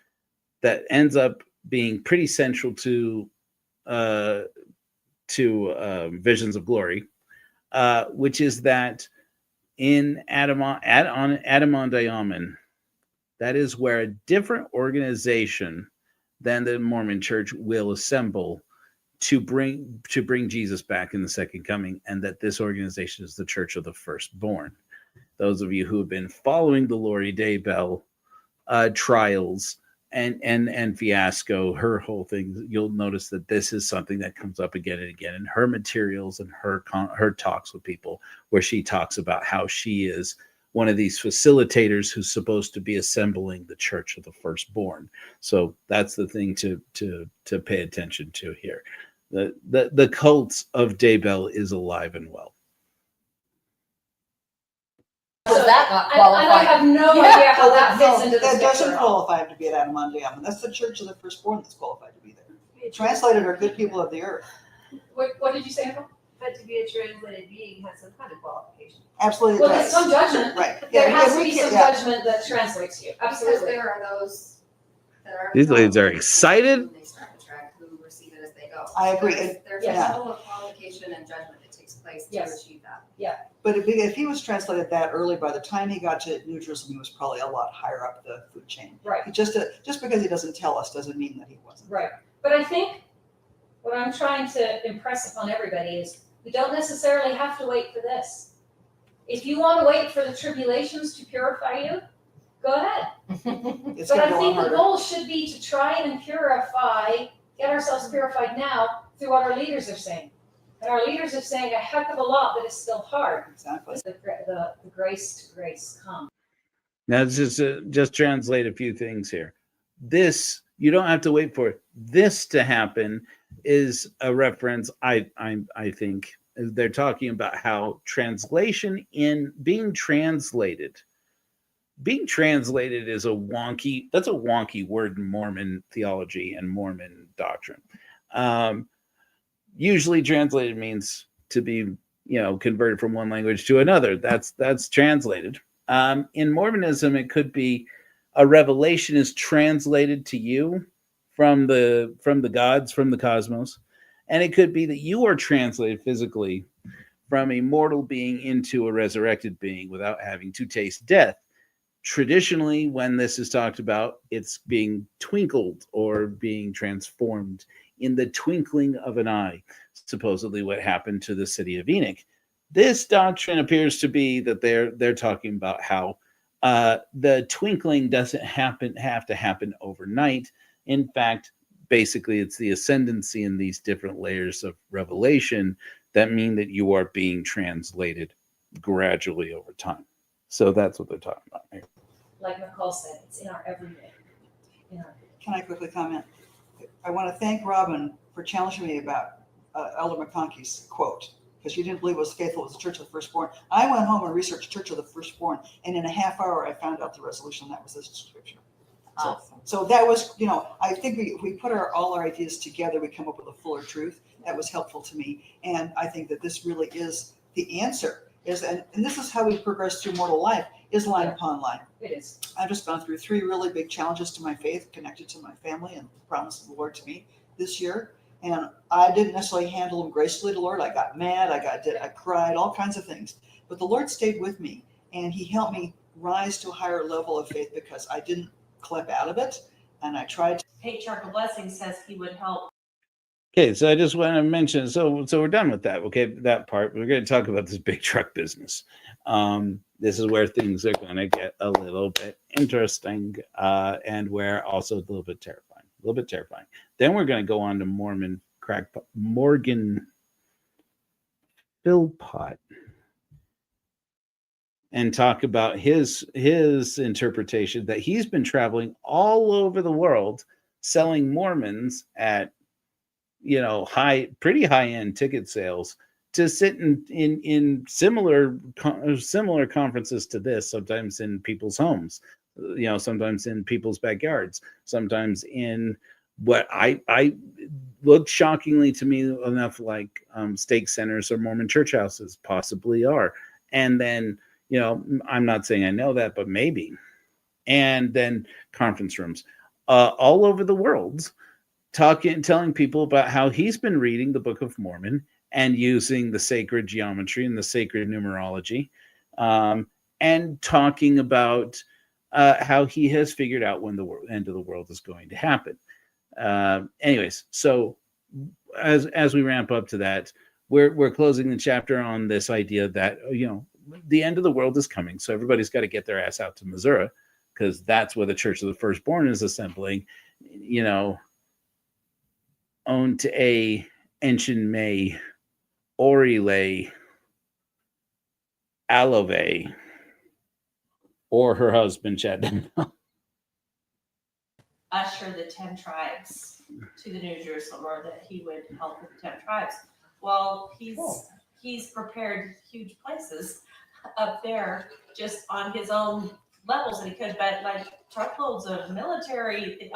that ends up being pretty central to Visions of Glory, which is that in Atonement, that is where a different organization than the Mormon Church will assemble to bring Jesus back in the second coming, and that this organization is the Church of the Firstborn. Those of you who have been following the Lor8i Daybell trials and fiasco, her whole thing, you'll notice that this is something that comes up again and again in her materials and her talks with people, where she talks about how she is one of these facilitators who's supposed to be assembling the Church of the Firstborn. So that's the thing to pay attention to here. The cult of Daybell is alive and well. Does that not And I qualify? have no idea how that fits into this That doesn't picture. qualify him to be at Atonement. That's the Church of the Firstborn that's qualified to be there. Translated are good people of the earth. What did you say, Nicole? But to be a translated being has some kind of qualification. Absolutely. Well, it there's does. some judgment. Right. There Yeah, has to we be can't- some yeah. judgment that translates you. Because Absolutely. there are those that are. These ladies are excited. When they start the track, who receive it as they go. I agree. There's Yes. a level of qualification and judgment that takes place to Yes. achieve that. But if he was translated that early, by the time he got to New Jerusalem, he was probably a lot higher up the food chain. Right. Just because he doesn't tell us doesn't mean that he wasn't. Right. But I think What I'm trying to impress upon everybody is we don't necessarily have to wait for this. If you want to wait for the tribulations to purify you, go ahead. It's But gonna I go on think the harder. goal should be to try and purify, get ourselves purified now through what our leaders are saying. And our leaders are saying a heck of a lot, but it's still hard. Exactly. The grace to grace come. Now, just translate a few things here. This, you don't have to wait for this to happen, is a reference. I think they're talking about how translation in being translated is that's a wonky word in Mormon theology and Mormon doctrine. Usually translated means to be, converted from one language to another. That's translated. In Mormonism, it could be a revelation is translated to you from the gods, from the cosmos, and it could be that you are translated physically from a mortal being into a resurrected being without having to taste death. Traditionally, when this is talked about, it's being twinkled or being transformed in the twinkling of an eye, supposedly what happened to the city of Enoch. This doctrine appears to be that they're talking about how the twinkling doesn't have to happen overnight. In fact, basically, it's the ascendancy in these different layers of revelation that mean that you are being translated gradually over time. So that's what they're talking about here. Like McCall said, it's in our everyday. Can I quickly comment? I want to thank Robin for challenging me about Elder McConkey's quote, because she didn't believe it was faithful. It was the Church of the Firstborn. I went home and researched Church of the Firstborn, and in a half hour, I found out the resolution. That was this scripture. Awesome. So that was, I think if we put all our ideas together, we come up with a fuller truth. That was helpful to me. And I think that this really is the answer. And this is how we progress through mortal life, is line upon line. It is. I've just gone through 3 really big challenges to my faith, connected to my family and the promise of the Lord to me this year. And I didn't necessarily handle them gracefully to the Lord. I got mad, I cried, all kinds of things. But the Lord stayed with me, and he helped me rise to a higher level of faith because I didn't clap out of it. And I tried to. Patriarchal Blessing says he would help. Okay, so I just want to mention, so we're done with that. Okay, that part. We're going to talk about this big truck business. This is where things are going to get a little bit interesting, and where also a little bit terrifying. Then we're going to go on to Morgan Philpott and talk about his interpretation that he's been traveling all over the world selling Mormons at pretty high-end ticket sales to sit in similar conferences to this, sometimes in people's homes, sometimes in people's backyards, sometimes in what I looked shockingly to me enough like stake centers or Mormon church houses possibly are. And then, I'm not saying I know that, but maybe. And then conference rooms all over the world, telling people about how he's been reading the Book of Mormon and using the sacred geometry and the sacred numerology, and talking about how he has figured out when the end of the world is going to happen. Anyways, so as we ramp up to that, we're closing the chapter on this idea that the end of the world is coming, so everybody's got to get their ass out to Missouri, because that's where the Church of the Firstborn is assembling. Owned to a Ensign May Orile Alove, or her husband Chad. Usher the 10 tribes to the New Jerusalem, or that he would help with the 10 tribes. Well, he's prepared huge places up there just on his own levels that he could, but like truckloads of military.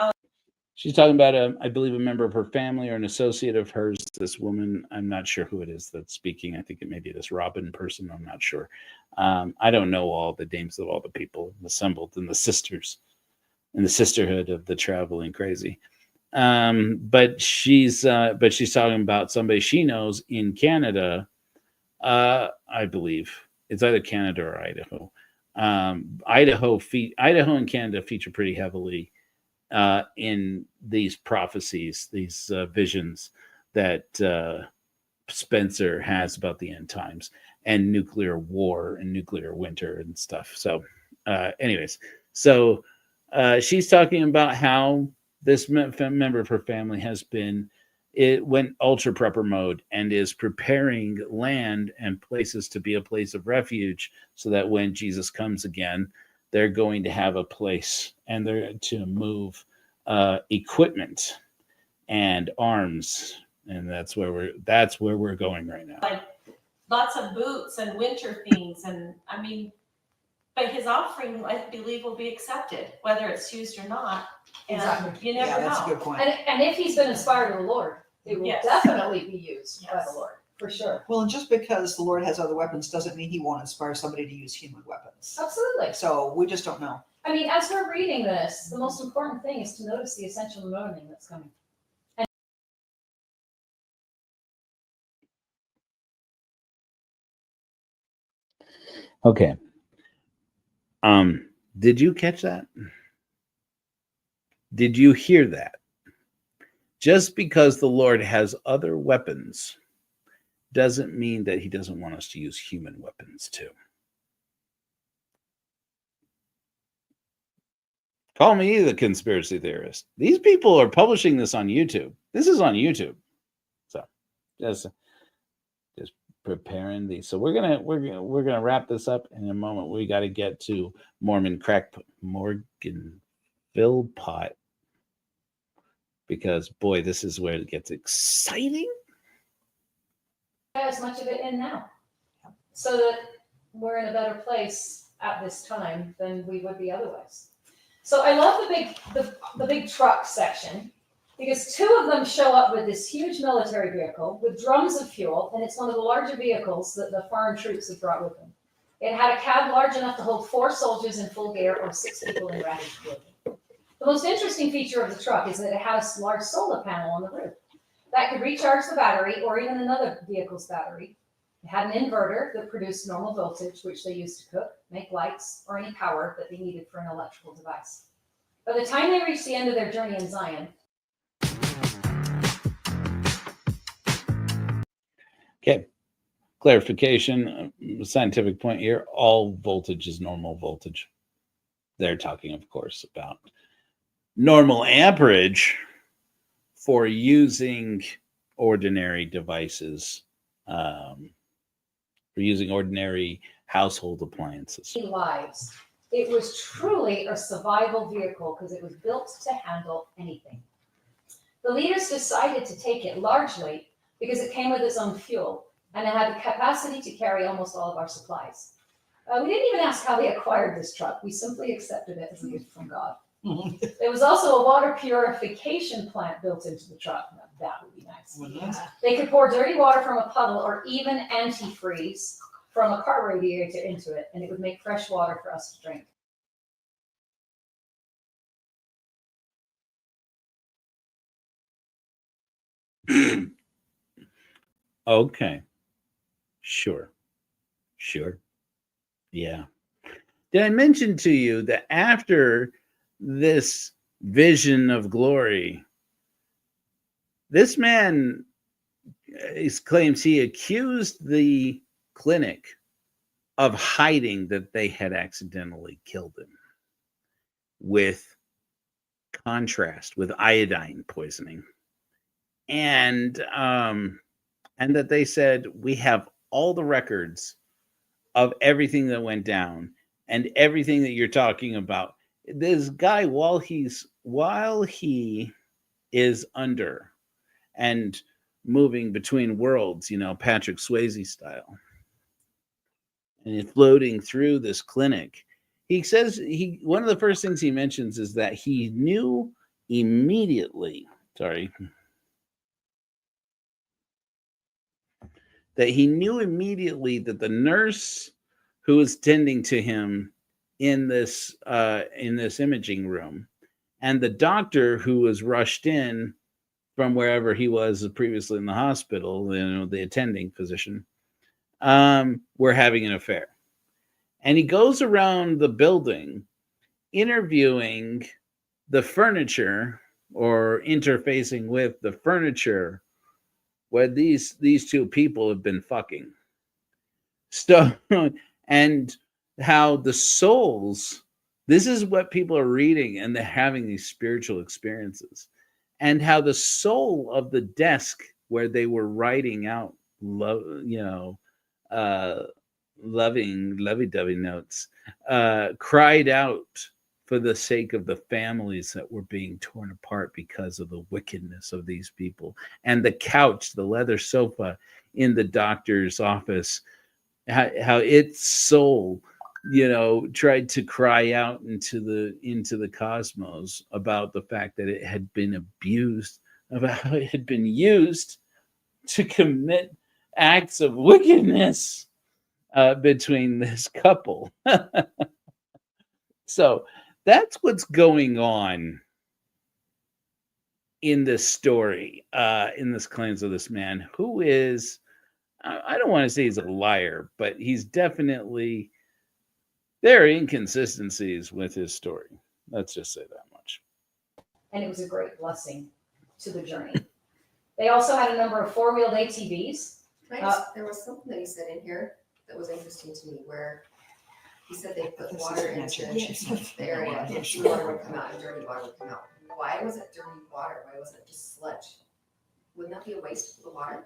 She's talking about, I believe, a member of her family or an associate of hers, this woman. I'm not sure who it is that's speaking. I think it may be this Robin person. I'm not sure. I don't know all the names of all the people assembled in the sisters, in the sisterhood of the traveling crazy. But she's talking about somebody she knows in Canada. I believe it's either Canada or Idaho. Idaho and Canada feature pretty heavily in these prophecies, these visions that Spencer has about the end times and nuclear war and nuclear winter and stuff. So, anyways, so she's talking about how this member of her family went ultra prepper mode and is preparing land and places to be a place of refuge so that when Jesus comes again, they're going to have a place and they're to move equipment and arms. And that's where we're going right now. Like lots of boots and winter things. And I mean, but his offering, I believe, will be accepted, whether it's used or not. And Exactly. you never Yeah, that's a know. good point. And if he's been inspired of the Lord, it will Yes. definitely be used by Yes. the Lord, for sure. Well, and just because the Lord has other weapons doesn't mean he won't inspire somebody to use human weapons. Absolutely. So we just don't know. I mean, as we're reading this, the most important thing is to notice the essential moaning that's coming. Okay. Did you catch that? Did you hear that? Just because the Lord has other weapons doesn't mean that he doesn't want us to use human weapons too. Call me the conspiracy theorist. These people are publishing this on YouTube. This is on YouTube. So just preparing these. So we're gonna wrap this up in a moment. We got to get to Morgan Philpott, because boy, this is where it gets exciting. As much of it in now, so that we're in a better place at this time than we would be otherwise. So I love the big truck section, because two of them show up with this huge military vehicle with drums of fuel, and it's one of the larger vehicles that the foreign troops have brought with them. It had a cab large enough to hold 4 soldiers in full gear or 6 people in rapid clothing. The most interesting feature of the truck is that it had a large solar panel on the roof that could recharge the battery or even another vehicle's battery. It had an inverter that produced normal voltage, which they used to cook, make lights, or any power that they needed for an electrical device. By the time they reached the end of their journey in Zion, Okay, clarification, scientific point here. All voltage is normal voltage. They're talking, of course, about normal amperage for using ordinary devices, for using ordinary household appliances. lives. It was truly a survival vehicle because it was built to handle anything. The leaders decided to take it largely because it came with its own fuel and it had the capacity to carry almost all of our supplies. We didn't even ask how they acquired this truck. We simply accepted it as a gift from God. There was also a water purification plant built into the truck. Now, that would be nice. They could pour dirty water from a puddle or even antifreeze from a car radiator into it, and it would make fresh water for us to drink. Okay. Sure. Yeah. Did I mention to you that after this vision of glory, this man claims he accused the clinic of hiding that they had accidentally killed him with contrast, with iodine poisoning. And that they said, we have all the records of everything that went down and everything that you're talking about. This guy, while he is under and moving between worlds, Patrick Swayze style, and he's floating through this clinic, he says one of the first things he mentions is that he knew immediately. That he knew immediately that the nurse who was tending to him in this imaging room and the doctor who was rushed in from wherever he was previously in the hospital, the attending physician, were having an affair. And he goes around the building interviewing the furniture or interfacing with the furniture where these two people have been fucking. So, and how the souls, this is what people are reading, and they're having these spiritual experiences, and how the soul of the desk where they were writing out love, loving lovey-dovey notes, cried out for the sake of the families that were being torn apart because of the wickedness of these people. And the couch, the leather sofa in the doctor's office, how its soul, tried to cry out into the cosmos about the fact that it had been abused, about how it had been used to commit acts of wickedness between this couple. So that's what's going on in this story, in this claims of this man who is, I don't want to say he's a liar, but he's definitely, there are inconsistencies with his story. Let's just say that much. And it was a great blessing to the journey. They also had a number of four-wheeled ATVs. There was something that he said in here that was interesting to me, where he said they put water into the area, and clean water would come out and dirty water would come out. Why was it dirty water? Why wasn't it just sludge? Wouldn't that be a waste of the water?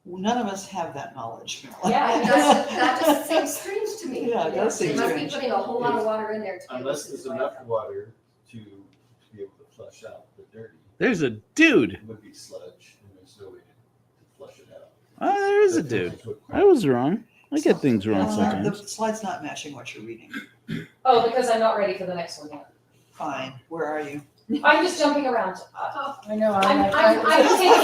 Well, none of us have that knowledge. Yeah. That just seems strange to me. Yeah, it does They seem must be strange. putting a whole lot of water in there to be able Unless to there's dry enough it. water to be able to flush out the dirty. There's a dude. It would be sludge, and there's no way to flush it out. Oh, there is a dude. I was wrong. I get things wrong The sometimes. slide's not matching what you're reading. Oh, because I'm not ready for the next one yet. Fine. Where are you? I'm just jumping around. I know. I'm picking,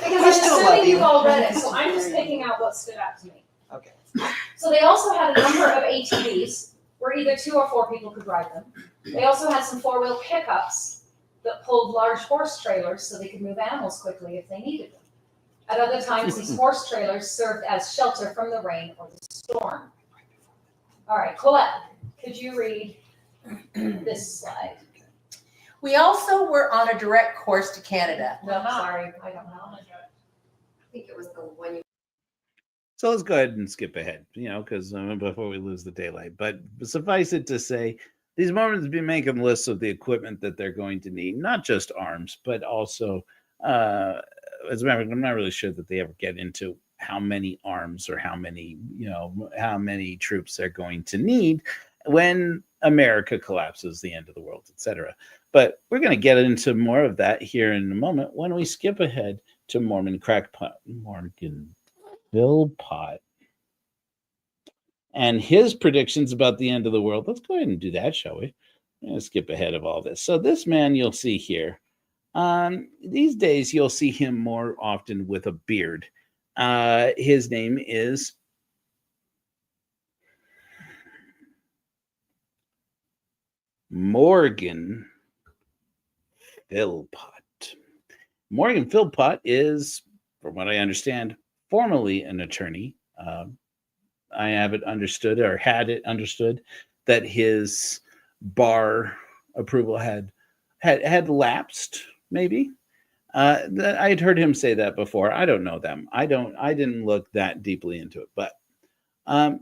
because We I'm still love assuming you. you've all read it, so I'm just picking out what stood out to me. Okay. So they also had a number of ATVs where either 2 or 4 people could ride them. They also had some 4-wheel pickups that pulled large horse trailers so they could move animals quickly if they needed them. At other times, these horse trailers served as shelter from the rain or the storm. All right, Colette, could you read this slide? We also were on a direct course to Canada. No, sorry, I don't know. I think it was the one you. So let's go ahead and skip ahead, because before we lose the daylight. But suffice it to say, these Mormons have been making lists of the equipment that they're going to need, not just arms, but also, as a matter of fact, I'm not really sure that they ever get into how many arms or how many troops they're going to need when America collapses, the end of the world, etc. But we're going to get into more of that here in a moment when we skip ahead to Mormon Morgan Philpott and his predictions about the end of the world. Let's go ahead and do that, shall we? I'm going to skip ahead of all this. So this man you'll see here, these days you'll see him more often with a beard. His name is Morgan Philpott. Morgan Philpott is, from what I understand, formerly an attorney. I have it understood, or had it understood, that his bar approval had lapsed, maybe. I had heard him say that before. I don't know them. I didn't look that deeply into it, but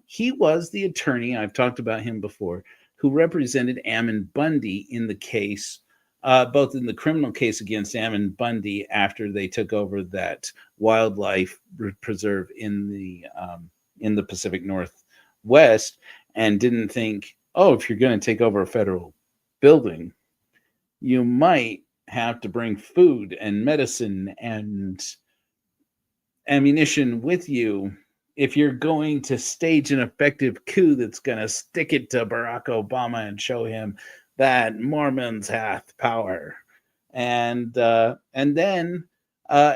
he was the attorney, I've talked about him before, who represented Ammon Bundy in the case, both in the criminal case against Ammon Bundy after they took over that wildlife preserve in the Pacific Northwest, and didn't think, oh, if you're going to take over a federal building, you might have to bring food and medicine and ammunition with you if you're going to stage an effective coup that's going to stick it to Barack Obama and show him that Mormons hath power. And then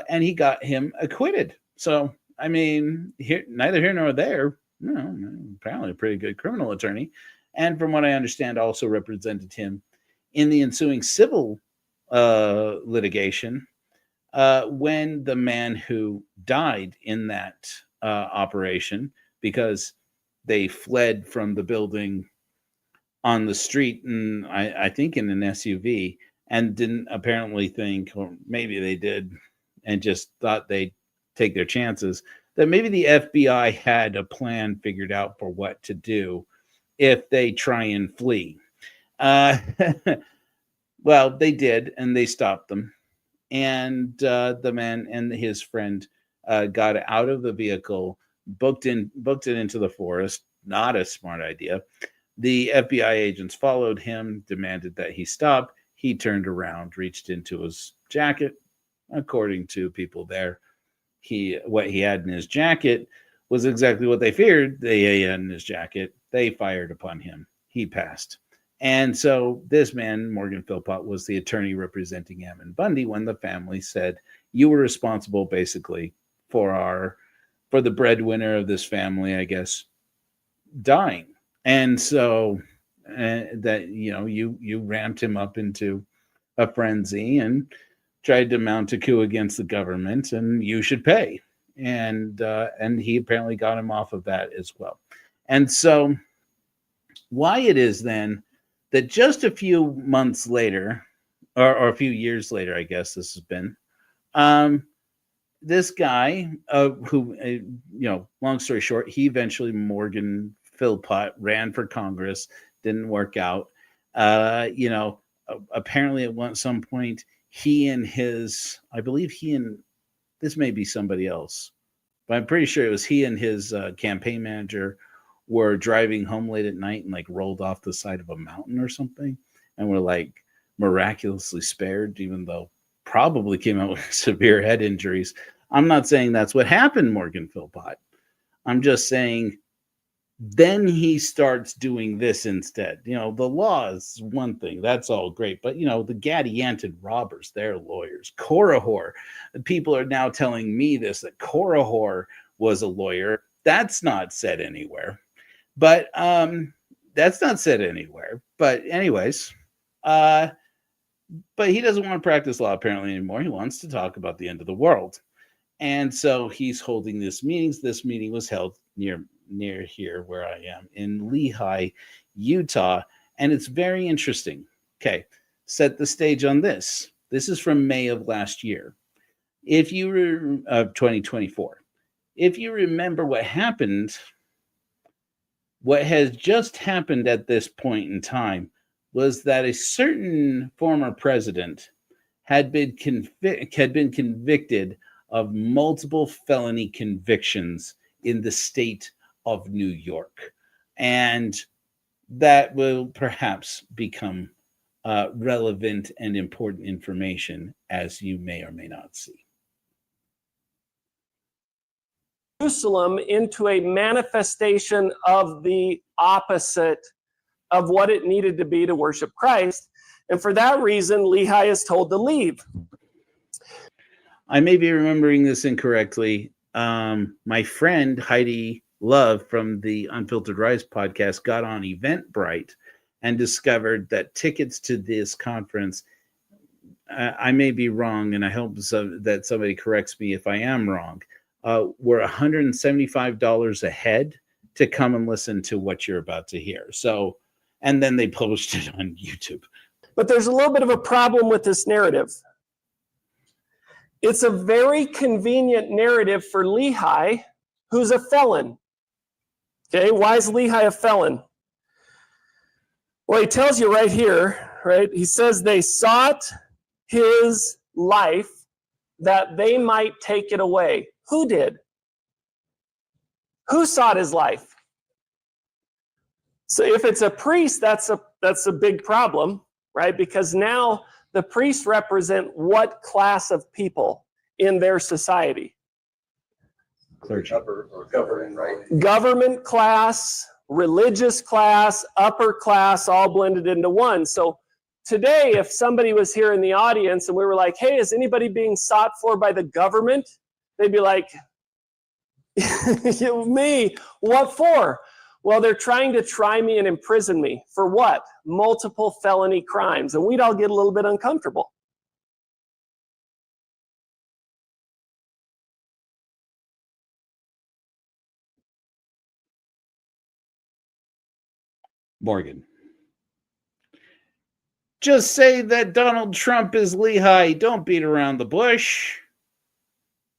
he got him acquitted. So, I mean, neither here nor there. Apparently a pretty good criminal attorney. And from what I understand, also represented him in the ensuing civil litigation when the man who died in that operation, because they fled from the building on the street, and I think in an SUV, and didn't apparently think, or maybe they did, and just thought they'd take their chances, that maybe the FBI had a plan figured out for what to do if they try and flee. Well, they did, and they stopped them. And the man and his friend got out of the vehicle, booked it into the forest. Not a smart idea. The FBI agents followed him, demanded that he stop. He turned around, reached into his jacket. According to people there, what he had in his jacket was exactly what they feared. They had in his jacket. They fired upon him. He passed. And so this man, Morgan Philpott, was the attorney representing Ammon Bundy when the family said, you were responsible basically for the breadwinner of this family, I guess, dying. And so that, you ramped him up into a frenzy and tried to mount a coup against the government, and you should pay. And he apparently got him off of that as well. And so why it is then that just a few months later, or a few years later, I guess this has been, this guy who, long story short, he eventually, Morgan Philpott, ran for Congress, didn't work out. Apparently at some point, this may be somebody else, but I'm pretty sure it was he and his campaign manager were driving home late at night and rolled off the side of a mountain or something, and were miraculously spared, even though probably came out with severe head injuries. I'm not saying that's what happened, Morgan Philpott. I'm just saying then he starts doing this instead. The law is one thing. That's all great. But, the Gadianton robbers, they're lawyers. Korihor, people are now telling me this, that Korihor was a lawyer. That's not said anywhere. But anyways, but he doesn't want to practice law apparently anymore. He wants to talk about the end of the world. And so he's holding this meetings. This meeting was held near here where I am in Lehigh, Utah. And it's very interesting. Okay, set the stage on this. This is from May of last year. If you were 2024, if you remember what has just happened at this point in time was that a certain former president had been convicted of multiple felony convictions in the state of New York. And that will perhaps become relevant and important information, as you may or may not see. Jerusalem into a manifestation of the opposite of what it needed to be to worship Christ. And for that reason, Lehigh is told to leave. I may be remembering this incorrectly. My friend Heidi Love from the Unfiltered Rise podcast got on Eventbrite and discovered that tickets to this conference, I may be wrong, and I hope that somebody corrects me if I am wrong, were $175 a head to come and listen to what you're about to hear. So, and then they published it on YouTube. But there's a little bit of a problem with this narrative. It's a very convenient narrative for Lehigh, who's a felon. Okay, why is Lehigh a felon? Well, he tells you right here, right? He says they sought his life that they might take it away. Who did? Who sought his life? So if it's a priest, that's a big problem, right? Because now the priests represent what class of people in their society? Clergy. Or government, right? Government class, religious class, upper class, all blended into one. So today, if somebody was here in the audience and we were like, hey, is anybody being sought for by the government? They'd be like, me, what for? Well, they're trying to try me and imprison me. For what? Multiple felony crimes. And we'd all get a little bit uncomfortable. Morgan. Just say that Donald Trump is Lehigh. Don't beat around the bush.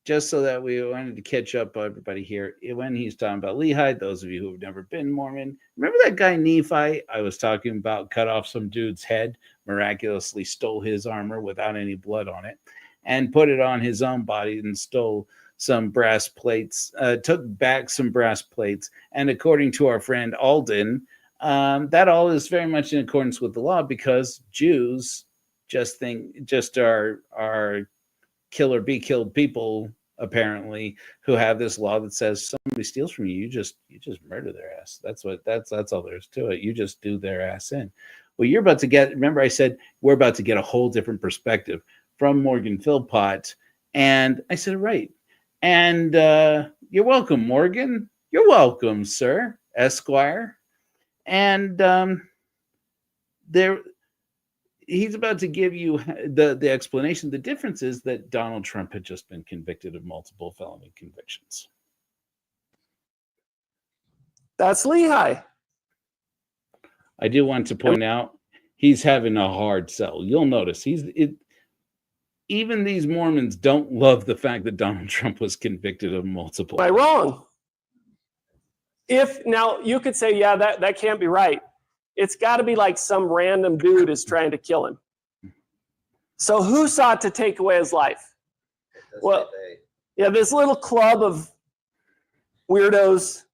just so that we wanted to catch up on everybody here, when he's talking about Lehi, those of you who have never been Mormon, remember that guy Nephi I was talking about, cut off some dude's head, miraculously stole his armor without any blood on it, and put it on his own body and stole some brass plates, took back some brass plates. And according to our friend Alden, that all is very much in accordance with the law, because Jews just are kill or be killed people, apparently, who have this law that says somebody steals from you, you just murder their ass. That's all there is to it. You just do their ass in. Well, you're about to get, remember I said we're about to get a whole different perspective from Morgan Philpott, and I said, right. And you're welcome, Morgan. You're welcome, sir, Esquire. And he's about to give you the explanation. The difference is that Donald Trump had just been convicted of multiple felony convictions. That's Lehi. I do want to point out he's having a hard sell. You'll notice even these Mormons don't love the fact that Donald Trump was convicted of multiple. Am I wrong? If now you could say, yeah, that can't be right. It's got to be like some random dude is trying to kill him. So who sought to take away his life? Well, yeah, this little club of weirdos,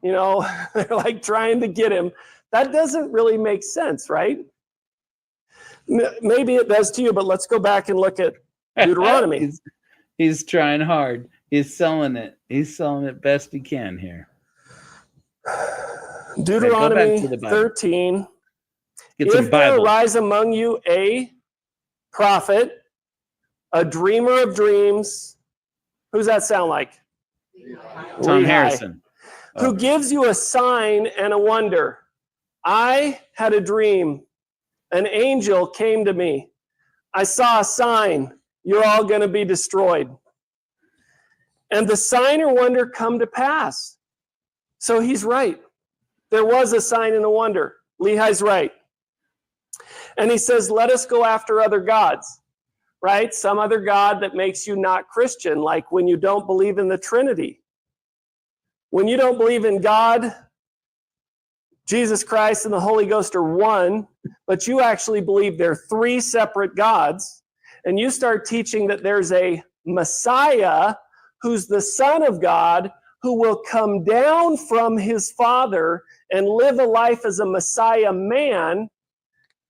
they're like trying to get him. That doesn't really make sense, right? Maybe it does to you, but let's go back and look at Deuteronomy. He's trying hard. He's selling it. He's selling it best he can here. Deuteronomy 13. If there arise among you a prophet, a dreamer of dreams, who's that sound like? Tom Harrison. Who gives you a sign and a wonder. I had a dream. An angel came to me. I saw a sign. You're all going to be destroyed. And the sign or wonder come to pass. So he's right. There was a sign and a wonder. Lehi's right. And he says, let us go after other gods, right? Some other God that makes you not Christian, like when you don't believe in the Trinity. When you don't believe in God, Jesus Christ and the Holy Ghost are one, but you actually believe they're three separate gods, and you start teaching that there's a Messiah who's the Son of God who will come down from his Father and live a life as a Messiah man.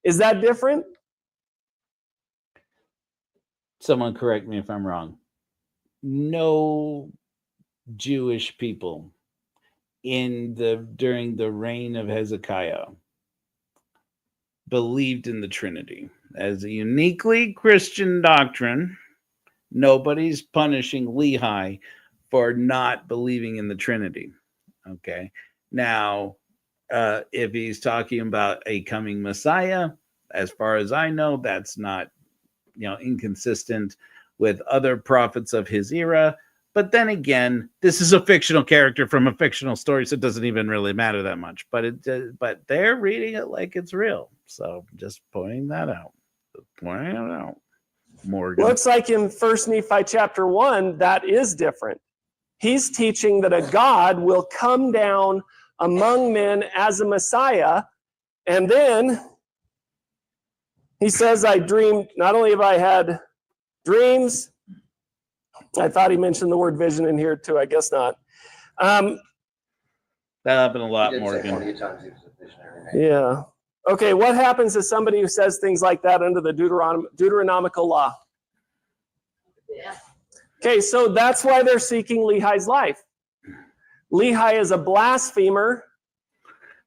Is that different? Someone correct me if I'm wrong. No Jewish people during the reign of Hezekiah believed in the Trinity as a uniquely Christian doctrine. Nobody's punishing Lehi for not believing in the Trinity. Okay. Now, if he's talking about a coming Messiah, as far as I know, that's not, inconsistent with other prophets of his era. But then again, this is a fictional character from a fictional story, so it doesn't even really matter that much. But they're reading it like it's real. So just pointing that out. Morgan. Looks like in 1 Nephi chapter 1, that is different. He's teaching that a God will come down among men as a Messiah. And then he says, I dreamed, not only have I had dreams, I thought he mentioned the word vision in here too. I guess not. That happened a lot, Morgan. Yeah. Okay, what happens to somebody who says things like that under the Deuteronomical law? Yeah. Okay, so that's why they're seeking Lehi's life. Lehi is a blasphemer.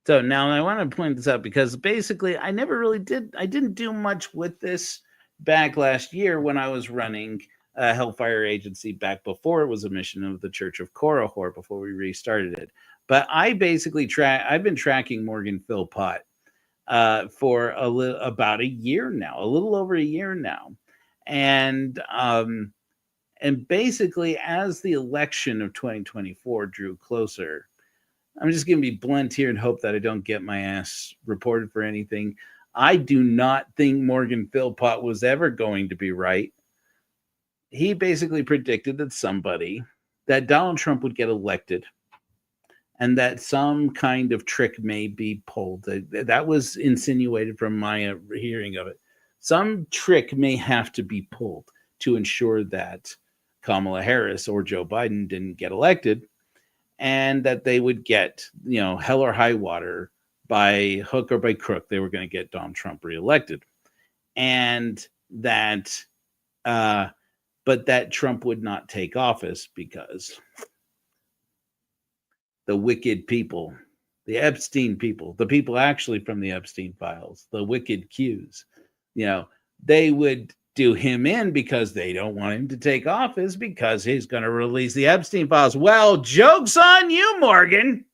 So now I want to point this out because basically I didn't do much with this back last year when I was running a Hellfire Agency back before it was a mission of the Church of Korihor, before we restarted it. But I basically I've been tracking Morgan Philpott for about a year now, a little over a year now. And basically as the election of 2024 drew closer, I'm just going to be blunt here and hope that I don't get my ass reported for anything. I do not think Morgan Philpott was ever going to be right. he basically predicted that Donald Trump would get elected and that some kind of trick may be pulled. That was insinuated from my hearing of it. Some trick may have to be pulled to ensure that Kamala Harris or Joe Biden didn't get elected, and that they would get, hell or high water, by hook or by crook, they were going to get Donald Trump reelected. And that, but that Trump would not take office because the wicked people, the Epstein people, the people actually from the Epstein files, the wicked Qs, they would do him in because they don't want him to take office because he's going to release the Epstein files. Well, joke's on you, Morgan.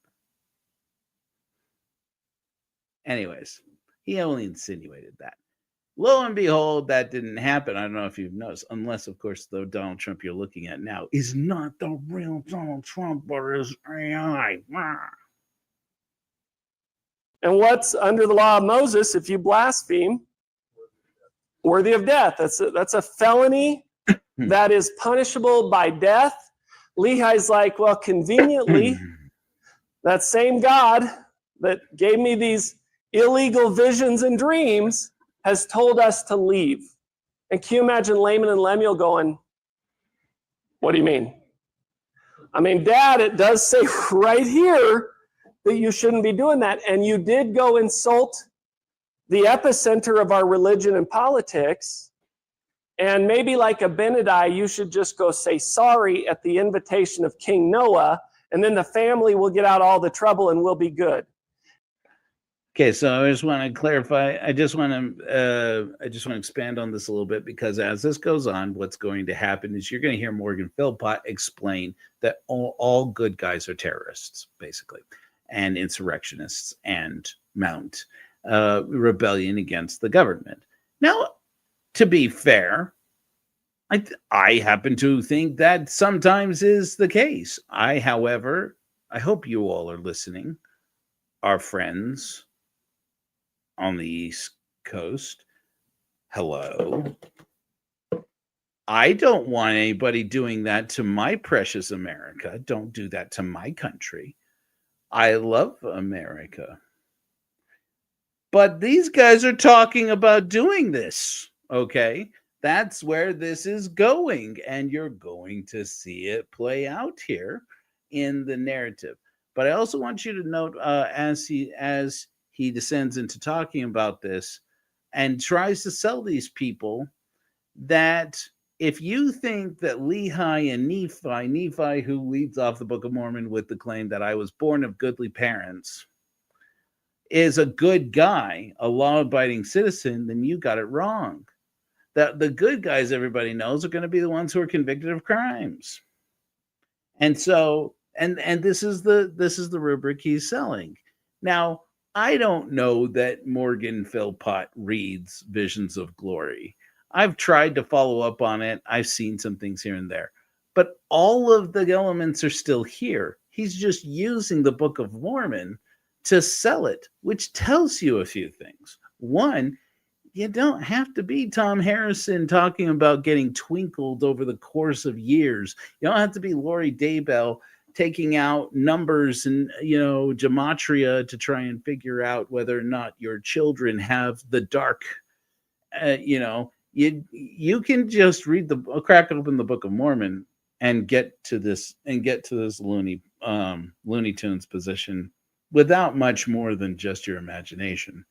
Anyways, he only insinuated that. Lo and behold, that didn't happen. I don't know if you've noticed, unless, of course, the Donald Trump you're looking at now is not the real Donald Trump, but is AI. And what's under the law of Moses if you blaspheme? Worthy of death. That's a felony that is punishable by death. Lehi's like, well, conveniently, that same God that gave me these illegal visions and dreams has told us to leave. And can you imagine Laman and Lemuel going, what do you mean? I mean, Dad, it does say right here that you shouldn't be doing that. And you did go insult the epicenter of our religion and politics. And maybe like Abinadi, you should just go say sorry at the invitation of King Noah, and then the family will get out all the trouble and we'll be good. Okay, so I just want to clarify. I just want to expand on this a little bit, because as this goes on, what's going to happen is you're going to hear Morgan Philpott explain that all good guys are terrorists, basically, and insurrectionists, and mount rebellion against the government. Now, to be fair, I happen to think that sometimes is the case. However, I hope you all are listening, our friends on the East Coast. Hello. I don't want anybody doing that to my precious America. Don't do that to my country. I love America. But these guys are talking about doing this, okay? That's where this is going, and you're going to see it play out here in the narrative. But I also want you to note, as he descends into talking about this and tries to sell these people, that if you think that Lehi and Nephi, who leads off the Book of Mormon with the claim that I was born of goodly parents, is a good guy, a law-abiding citizen, then you got it wrong. That the good guys, everybody knows, are going to be the ones who are convicted of crimes. And so, and this is the rubric he's selling. Now, I don't know that Morgan Philpott reads Visions of Glory. I've tried to follow up on it. I've seen some things here and there. But all of the elements are still here. He's just using the Book of Mormon to sell it, which tells you a few things. One, you don't have to be Tom Harrison talking about getting twinkled over the course of years. You don't have to be Lori Daybell taking out numbers and, gematria to try and figure out whether or not your children have the dark. You can just crack open the Book of Mormon and get to this Looney Tunes position without much more than just your imagination.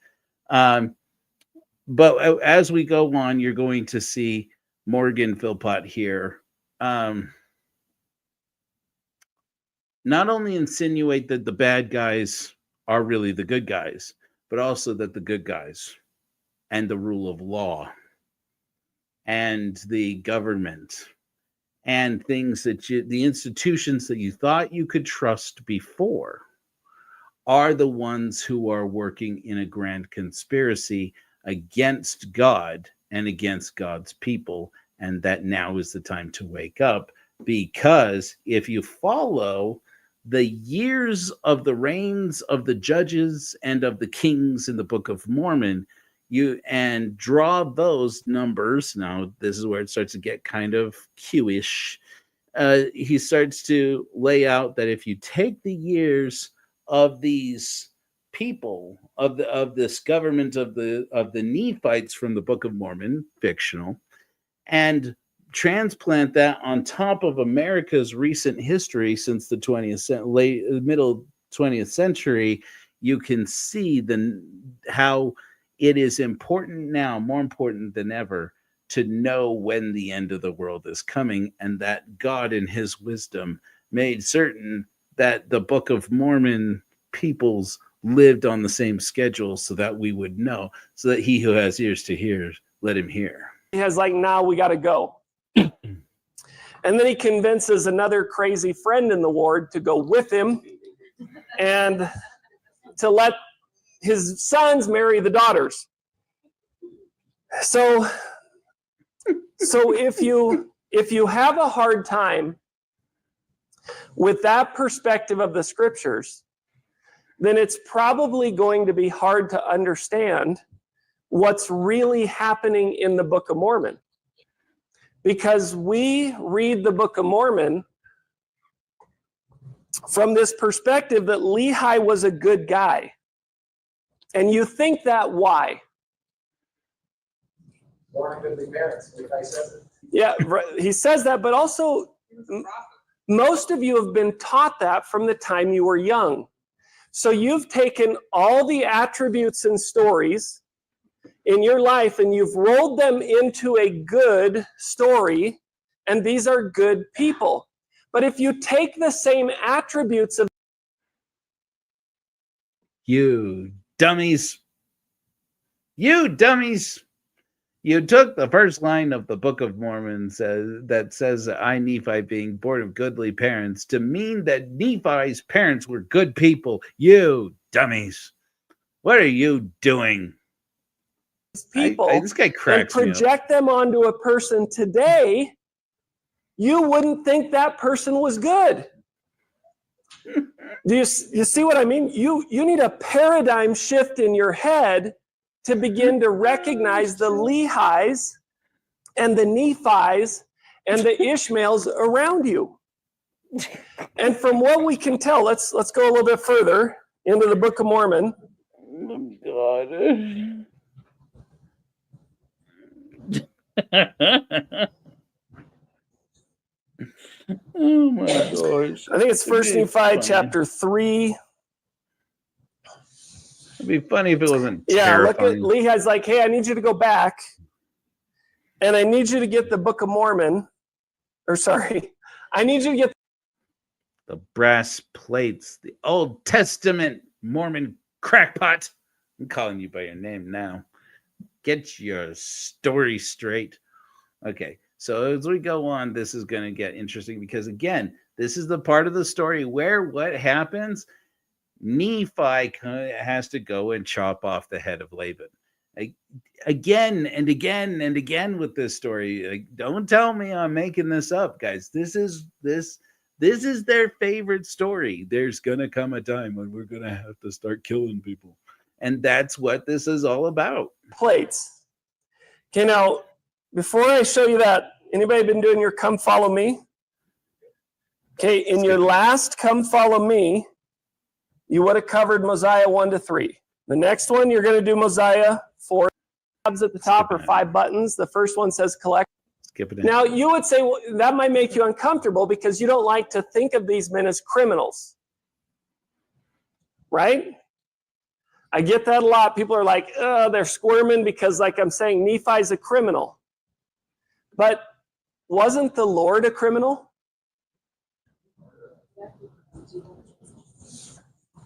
But as we go on, you're going to see Morgan Philpott here not only insinuate that the bad guys are really the good guys, but also that the good guys and the rule of law and the government and things that the institutions that you thought you could trust before are the ones who are working in a grand conspiracy against God and against God's people, and that now is the time to wake up, because if you follow the years of the reigns of the judges and of the kings in the Book of Mormon, and draw those numbers. Now, this is where it starts to get kind of Q-ish. He starts to lay out that if you take the years of these people of this government of the Nephites from the Book of Mormon, fictional, and transplant that on top of America's recent history since the middle 20th century, you can see how it is important now, more important than ever, to know when the end of the world is coming, and that God in his wisdom made certain that the Book of Mormon peoples lived on the same schedule so that we would know, so that he who has ears to hear, let him hear. He has like, now we got to go. And then he convinces another crazy friend in the ward to go with him and to let his sons marry the daughters. So if you have a hard time with that perspective of the scriptures, then it's probably going to be hard to understand what's really happening in the Book of Mormon. Because we read the Book of Mormon from this perspective that Lehi was a good guy. And you think that why? Born goodly parents, Lehi says it. Yeah, he says that, but also most of you have been taught that from the time you were young. So you've taken all the attributes and stories in your life and you've rolled them into a good story, and these are good people. But if you take the same attributes of you dummies, you took the first line of the Book of Mormon that says I, Nephi, being born of goodly parents, to mean that Nephi's parents were good people. You dummies. What are you doing? people this guy cracks and project them onto a person today, you wouldn't think that person was good. Do you see what I mean? You need a paradigm shift in your head to begin to recognize the Lehis and the Nephis and the Ishmaels around you. And from what we can tell, let's go a little bit further into the Book of Mormon. Oh, God. Oh my gosh. I think it's First Nephi chapter 3. It'd be funny if it wasn't Look terrifying. at Lehi's like, hey, I need you to go back and I need you to get the Book of Mormon. I need you to get the brass plates, the Old Testament Mormon crackpot. I'm calling you by your name now. Get your story straight. Okay. So as we go on, this is going to get interesting because, again, this is the part of the story where what happens, Nephi has to go and chop off the head of Laban. Again and again and again with this story. Don't tell me I'm making this up, guys. This is their favorite story. There's going to come a time when we're going to have to start killing people. And that's what this is all about. Plates. Okay, now, before I show you that, anybody been doing your come follow me? Okay, in your last come follow me, you would have covered Mosiah 1-3. The next one, you're going to do Mosiah 4 tabs at the top or 5 buttons. The first one says collect. Skip it. Now, you would say, well, that might make you uncomfortable because you don't like to think of these men as criminals. Right? I get that a lot. People are like, they're squirming because, like I'm saying, Nephi's a criminal. But wasn't the Lord a criminal?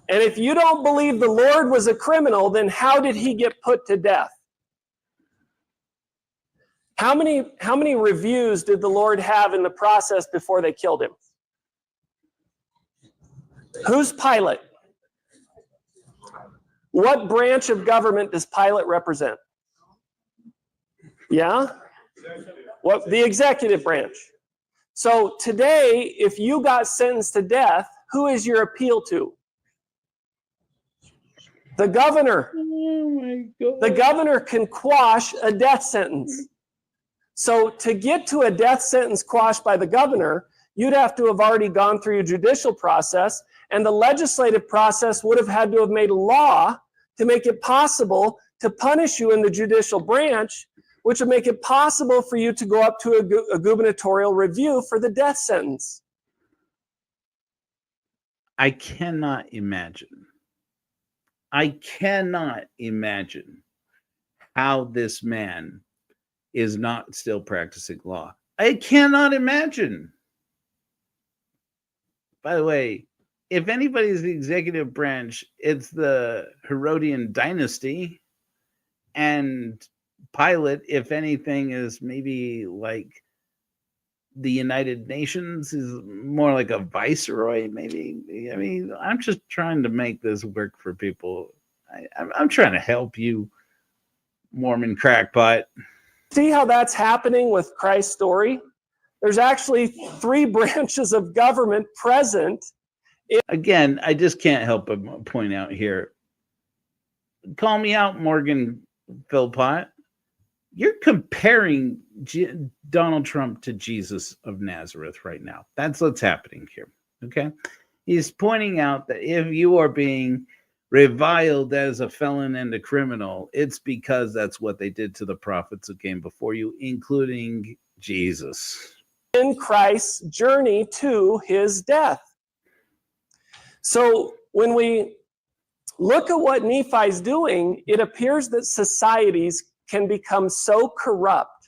And if you don't believe the Lord was a criminal, then how did he get put to death? How many reviews did the Lord have in the process before they killed him? Who's Pilate? What branch of government does Pilate represent? Yeah? What, the executive branch. So today, if you got sentenced to death, who is your appeal to? The governor. Oh my God. The governor can quash a death sentence. So to get to a death sentence quashed by the governor, you'd have to have already gone through a judicial process, and the legislative process would have had to have made a law to make it possible to punish you in the judicial branch, which would make it possible for you to go up to a gubernatorial review for the death sentence. I cannot imagine. I cannot imagine how this man is not still practicing law. I cannot imagine. By the way, if anybody's the executive branch, it's the Herodian dynasty. And Pilate, if anything, is maybe like the United Nations, is more like a viceroy, maybe. I mean, I'm just trying to make this work for people. I'm trying to help you, Mormon crackpot. See how that's happening with Christ's story? There's actually 3 branches of government present. Again, I just can't help but point out here. Call me out, Morgan Philpott. You're comparing Donald Trump to Jesus of Nazareth right now. That's what's happening here. Okay? He's pointing out that if you are being reviled as a felon and a criminal, it's because that's what they did to the prophets who came before you, including Jesus. In Christ's journey to his death. So when we look at what Nephi's doing, it appears that societies can become so corrupt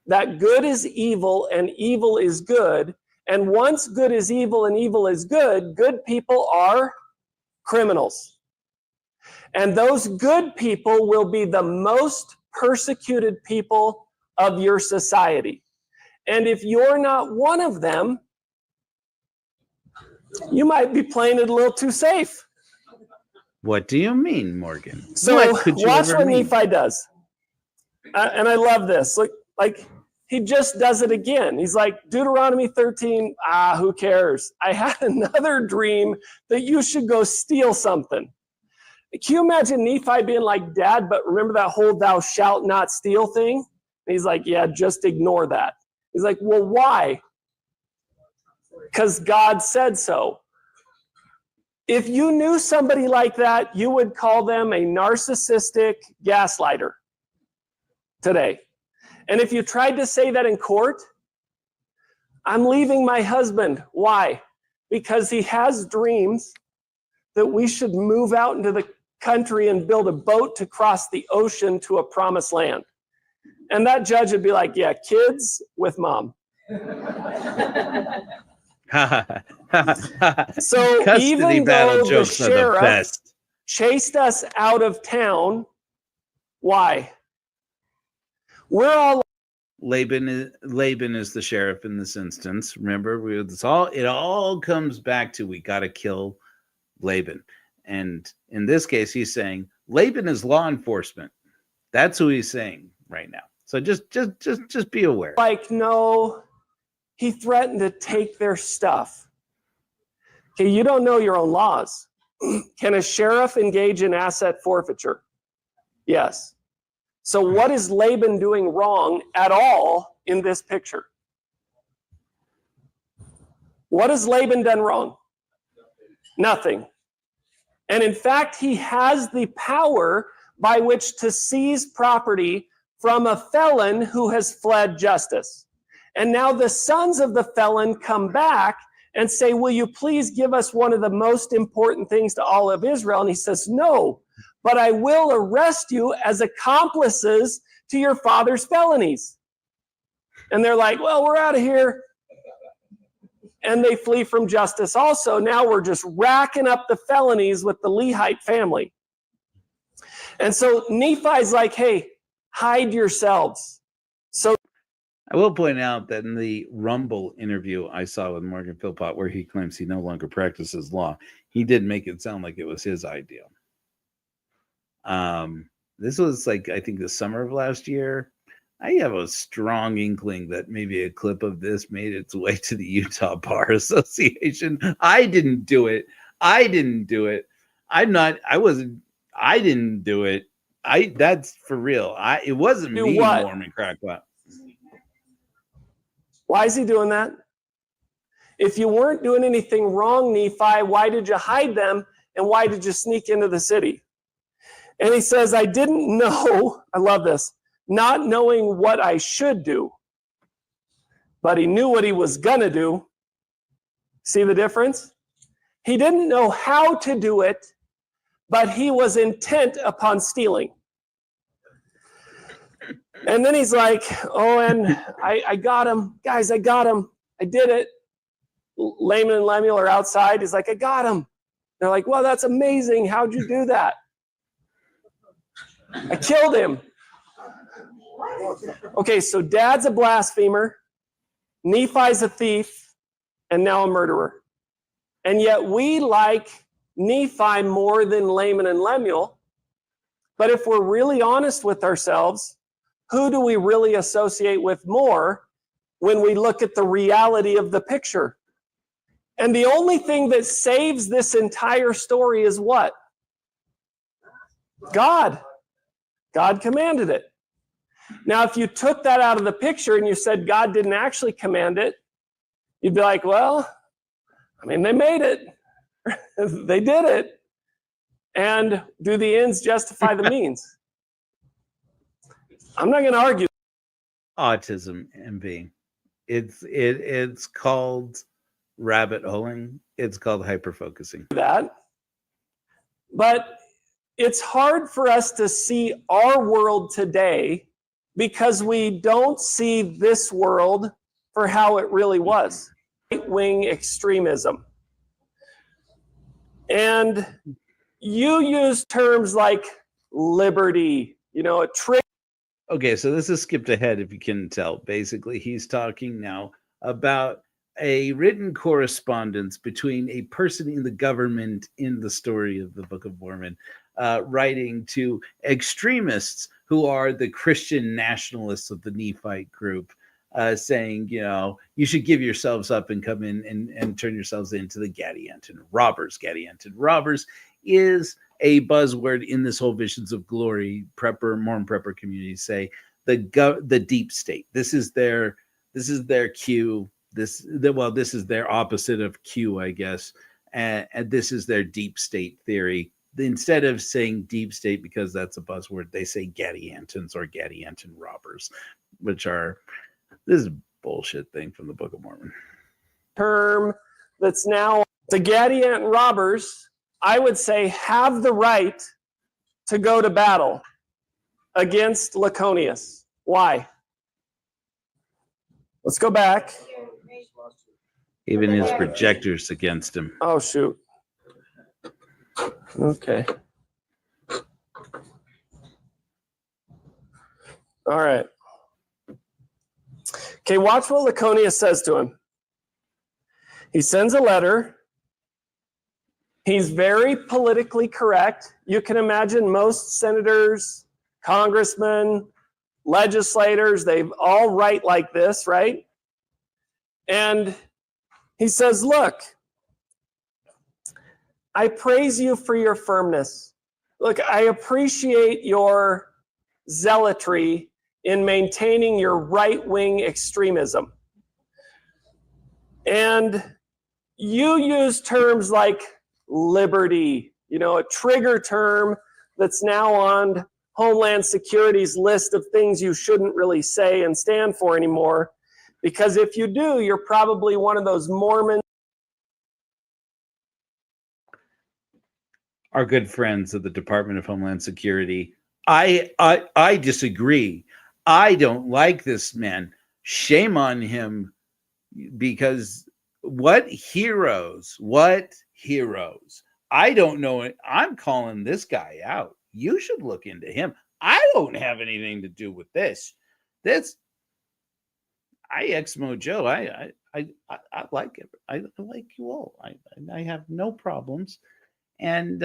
that good is evil and evil is good. And once good is evil and evil is good people are criminals. And those good people will be the most persecuted people of your society. And if you're not one of them, you might be playing it a little too safe. What do you mean, Morgan? So what could you watch ever what mean? Nephi does. And I love this. Like he just does it again. He's like, Deuteronomy 13, who cares? I had another dream that you should go steal something. Can you imagine Nephi being like, Dad, but remember that whole thou shalt not steal thing? And he's like, yeah, just ignore that. He's like, well, why? Because God said so. If you knew somebody like that, you would call them a narcissistic gaslighter today. And if you tried to say that in court, I'm leaving my husband. Why? Because he has dreams that we should move out into the country and build a boat to cross the ocean to a promised land. And that judge would be like, yeah, kids with mom. So Custody even battle though the jokes are the sheriff best. chased us out of town, why? We're all Laban is the sheriff in this instance. Remember, it all comes back to we got to kill Laban. And in this case, he's saying Laban is law enforcement. That's who he's saying right now. So just be aware. like, no, he threatened to take their stuff. Okay, you don't know your own laws. Can a sheriff engage in asset forfeiture? Yes. So what is Laban doing wrong at all in this picture? What has Laban done wrong? Nothing. And in fact, he has the power by which to seize property from a felon who has fled justice. And now the sons of the felon come back and say, will you please give us one of the most important things to all of Israel? And he says, no, but I will arrest you as accomplices to your father's felonies. And they're like, well, we're out of here. And they flee from justice also. Now we're just racking up the felonies with the Lehite family. And so Nephi's like, hey, hide yourselves. So I will point out that in the Rumble interview I saw with Morgan Philpott, where he claims he no longer practices law, he did make it sound like it was his idea. This was like, I think, the summer of last year. I have a strong inkling that maybe a clip of this made its way to the Utah Bar Association. I didn't do it. I wasn't I didn't do it. That's for real. It wasn't Do me, what? Mormon crackpot. Why is he doing that? If you weren't doing anything wrong, Nephi, why did you hide them? And why did you sneak into the city? And he says, I didn't know, I love this, not knowing what I should do, but he knew what he was going to do. See the difference? He didn't know how to do it, but he was intent upon stealing. And then he's like, oh, and I got him. Guys, I got him. I did it. Laman and Lemuel are outside. He's like, I got him. They're like, well, that's amazing. How'd you do that? I killed him. Okay, so dad's a blasphemer, Nephi's a thief, and now a murderer. And yet we like Nephi more than Laman and Lemuel. But if we're really honest with ourselves, who do we really associate with more when we look at the reality of the picture? And the only thing that saves this entire story is what? God. God commanded it. Now, if you took that out of the picture and you said God didn't actually command it, you'd be like, well, I mean, they made it. They did it. And do the ends justify the means? I'm not going to argue. Autism, MV. It's called rabbit holing. It's called hyperfocusing. That. But it's hard for us to see our world today because we don't see this world for how it really was. Right-wing extremism. And you use terms like liberty, a trick. Okay, so this is skipped ahead if you can tell. Basically, he's talking now about a written correspondence between a person in the government in the story of the Book of Mormon writing to extremists who are the Christian nationalists of the Nephite group, saying, you should give yourselves up and come in and turn yourselves into the Gadianton robbers. Gadianton robbers is a buzzword in this whole Visions of Glory Mormon prepper community. Say the deep state. This is their Q. This is their opposite of Q, I guess. And this is their deep state theory. Instead of saying deep state because that's a buzzword, they say Gadiantons or Gadianton robbers, which are this is a bullshit thing from the Book of Mormon. Term that's now the Gadianton robbers, I would say, have the right to go to battle against Laconius. Why? Let's go back. Even his projectors against him. Oh, shoot. Okay. All right. Okay, watch what Laconius says to him. He sends a letter. He's very politically correct. You can imagine most senators, congressmen, legislators, they all write like this, right? And he says, look, I praise you for your firmness. Look, I appreciate your zealotry in maintaining your right-wing extremism. And you use terms like liberty, a trigger term that's now on Homeland Security's list of things you shouldn't really say and stand for anymore. Because if you do, you're probably one of those Mormons. Our good friends of the Department of Homeland Security. I disagree. I don't like this man. Shame on him, because what heroes? I don't know it. I'm calling this guy out. You should look into him. I don't have anything to do with this. ExmoJoe. I like it. I like you all. I have no problems. And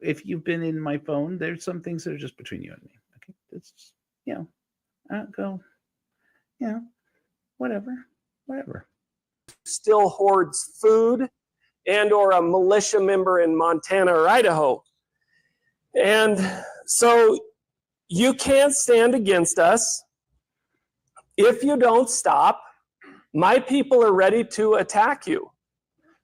if you've been in my phone, there's some things that are just between you and me. Okay, it's just, whatever. Still hoards food and or a militia member in Montana or Idaho. And so you can't stand against us. If you don't stop, my people are ready to attack you,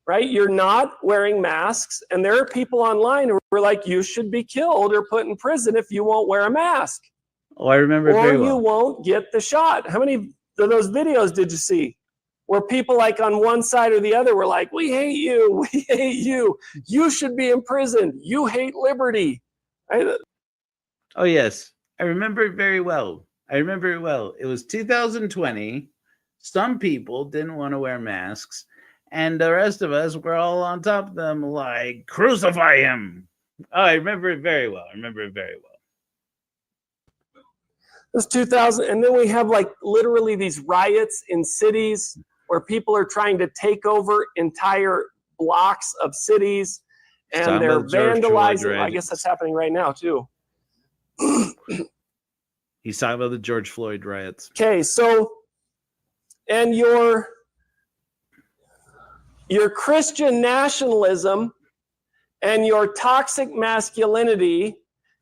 right? You're not wearing masks, and there are people online who are like, you should be killed or put in prison if you won't wear a mask. Oh, I remember it Or very you well. won't get the shot. How many of those videos did you see? Where people like on one side or the other were like, we hate you, we hate you, you should be imprisoned, you hate liberty. Right? Oh, yes. I remember it very well. I remember it well. It was 2020. Some people didn't want to wear masks, and the rest of us were all on top of them like, crucify him. Oh, I remember it very well. I remember it very well. It was 2000, and then we have like literally these riots in cities where people are trying to take over entire blocks of cities, and they're vandalizing. I guess that's happening right now too. He's talking about the George Floyd riots. Okay, so, and your Christian nationalism and your toxic masculinity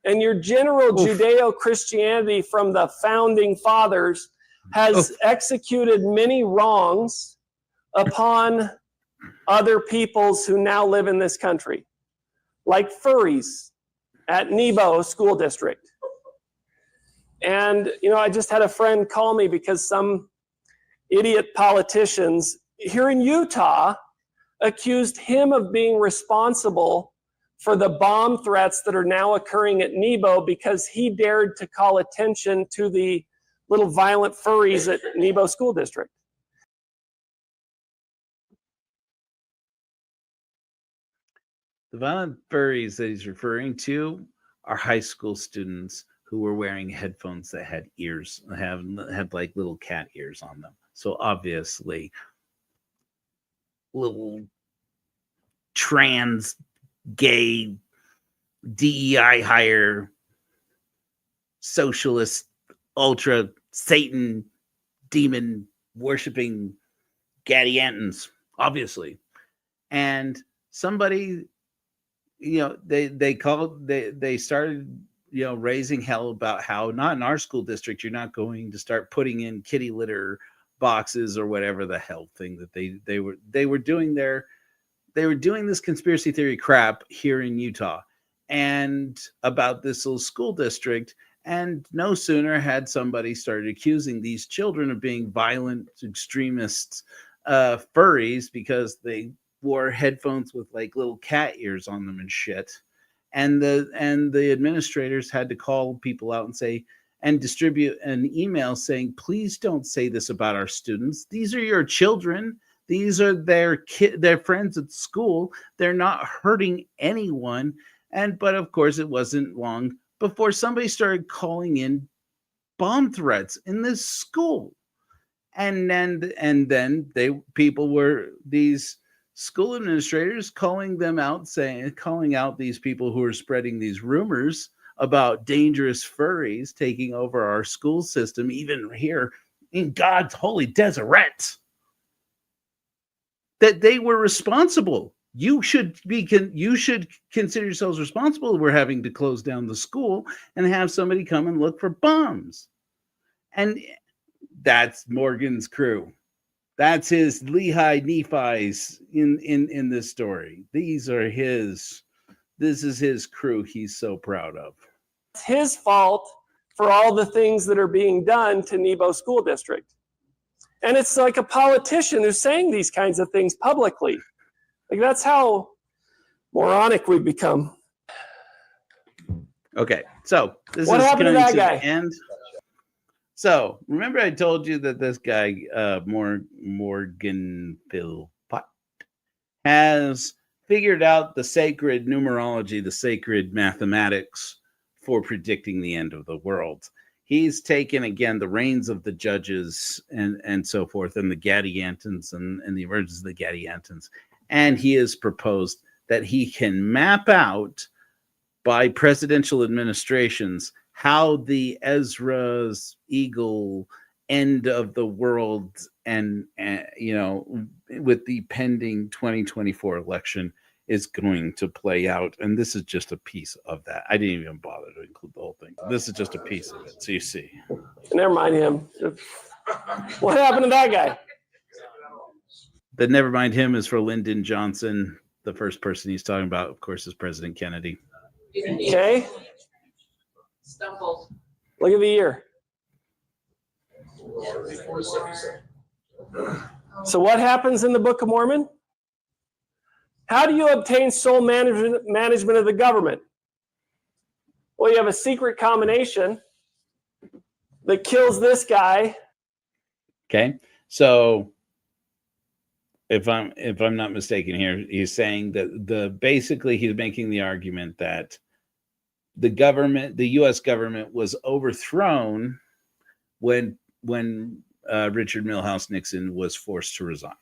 and your general Judeo-Christianity from the founding fathers has executed many wrongs upon other peoples who now live in this country, like furries at Nebo School District. And, you know, I just had a friend call me because some idiot politicians here in Utah accused him of being responsible for the bomb threats that are now occurring at Nebo because he dared to call attention to the little violent furries at Nebo School District. The violent furries that he's referring to are high school students who were wearing headphones that had ears, had like little cat ears on them. So obviously, little trans, gay, DEI hire, socialist, ultra Satan, demon worshipping Gadiantons, obviously. And somebody, you know, they started, you know, raising hell about how not in our school district you're not going to start putting in kitty litter boxes or whatever the hell thing that they were doing there. They were doing this conspiracy theory crap here in Utah and about this little school district. And no sooner had somebody started accusing these children of being violent extremists, furries, because they wore headphones with like little cat ears on them and shit. And the administrators had to call people out and say, and distribute an email saying, please don't say this about our students. These are your children. These are their friends at school. They're not hurting anyone. But of course, it wasn't long before somebody started calling in bomb threats in this school. And then these school administrators calling out these people who are spreading these rumors about dangerous furries taking over our school system, even here in God's holy desert, that they were responsible. You should consider yourselves responsible. We're having to close down the school and have somebody come and look for bombs. And that's Morgan's crew. That's his Lehigh Nephi's in this story. This is his crew he's so proud of. It's his fault for all the things that are being done to Nebo School District. And it's like a politician who's saying these kinds of things publicly. Like, that's how moronic we've become. Okay, so this what is happened to that guy? End. So remember, I told you that this guy, Morgan Philpott, has figured out the sacred numerology, the sacred mathematics for predicting the end of the world. He's taken, again, the reigns of the judges and so forth, and the Gadiantons and the emergence of the Gadiantons. And he has proposed that he can map out by presidential administrations how the Ezra's Eagle end of the world and you know, with the pending 2024 election is going to play out. And this is just a piece of that. I didn't even bother to include the whole thing. This is just a piece of it. So you see. Never mind him. What happened to that guy? The never mind him is for Lyndon Johnson. The first person he's talking about, of course, is President Kennedy. Okay. Stumbled. Look at the year. So what happens in the Book of Mormon? How do you obtain sole management of the government? Well, you have a secret combination that kills this guy. Okay. So if I'm not mistaken here, he's saying that basically he's making the argument that the U.S. government was overthrown when Richard Milhouse Nixon was forced to resign.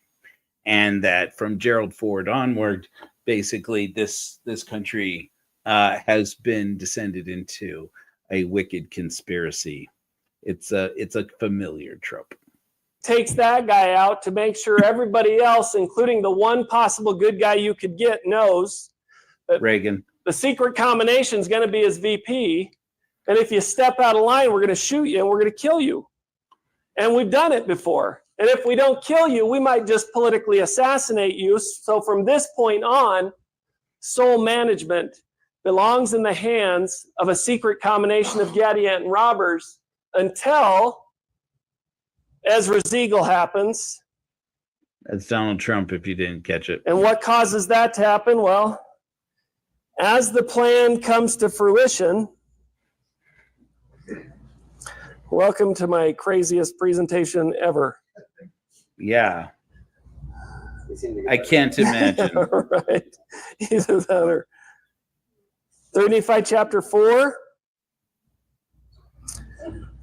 And that from Gerald Ford onward, basically this country has been descended into a wicked conspiracy. It's a familiar trope. Takes that guy out to make sure everybody else, including the one possible good guy you could get, knows that Reagan. The secret combination is going to be his VP. And if you step out of line, we're going to shoot you and we're going to kill you. And we've done it before. And if we don't kill you, we might just politically assassinate you. So from this point on, sole management belongs in the hands of a secret combination of Gadiant and robbers until Ezra Ziegel happens. That's Donald Trump, if you didn't catch it. And what causes that to happen? Well, as the plan comes to fruition, welcome to my craziest presentation ever. Yeah. I can't imagine. Right. Either that or 3 Nephi chapter 4.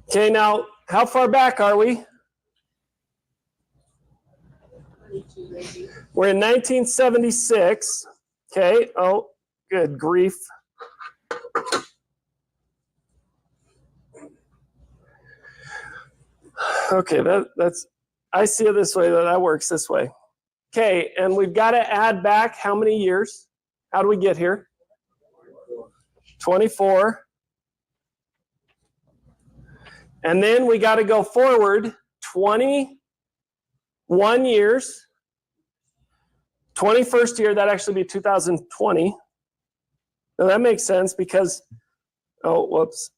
Okay, now, how far back are we? We're in 1976. Okay, oh, good grief. Okay, that's, I see it this way, that works this way. Okay, and we've got to add back how many years? How do we get here? 24. And then we got to go forward 21 years. 21st year, that'd actually be 2020. Now that makes sense because, oh, whoops.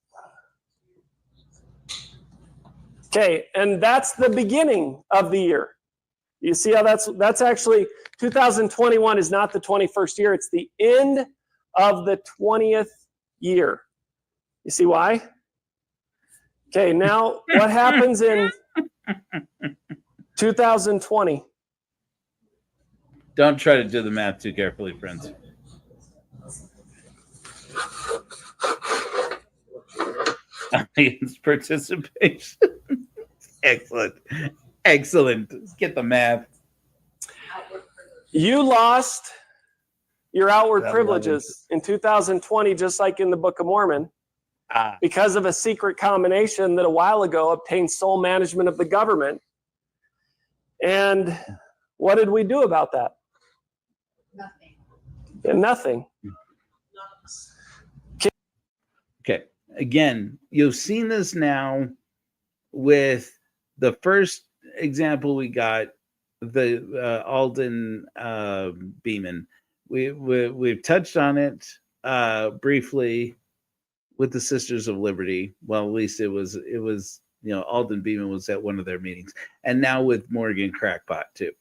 Okay, and that's the beginning of the year. You see how that's actually, 2021 is not the 21st year, it's the end of the 20th year. You see why? Okay, now what happens in 2020? Don't try to do the math too carefully, friends. Audience participation. Excellent. Excellent. Let's get the math. You lost your outward privileges in 2020, just like in the Book of Mormon, because of a secret combination that a while ago obtained sole management of the government. And what did we do about that? Nothing. Yeah, nothing. Okay. Again, you've seen this now with the first example we got, the Alden Beeman. We've touched on it briefly with the Sisters of Liberty. Well, at least it was Alden Beeman was at one of their meetings, and now with Morgan Crackpot too,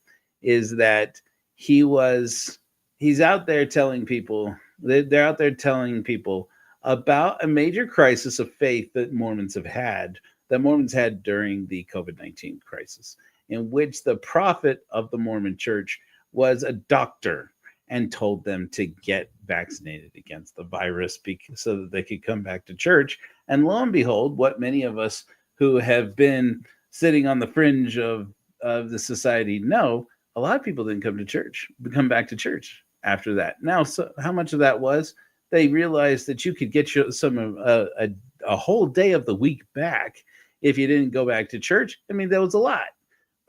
is that he's out there telling people, they're out there telling people about a major crisis of faith that Mormons had during the COVID-19 crisis, in which the prophet of the Mormon Church was a doctor and told them to get vaccinated against the virus so that they could come back to church. And lo and behold, what many of us who have been sitting on the fringe of the society know, a lot of people didn't come back to church after that. Now, so how much of that was they realized that you could get a whole day of the week back if you didn't go back to church? I mean, that was a lot.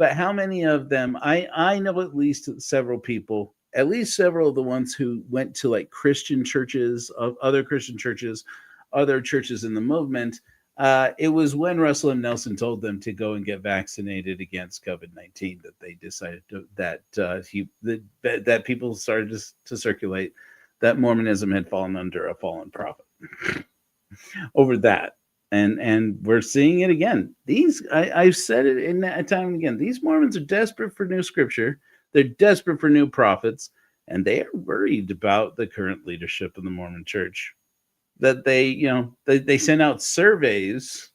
but how many of them? I know at least several people, at least several of the ones who went to like Christian churches, of other Christian churches, other churches in the movement. It was when Russell M. Nelson told them to go and get vaccinated against COVID-19 that they decided that people started to circulate that Mormonism had fallen under a fallen prophet over that. And we're seeing it again. I've said it in that time and again. These Mormons are desperate for new scripture. They're desperate for new prophets, and they are worried about the current leadership of the Mormon Church. That they send out surveys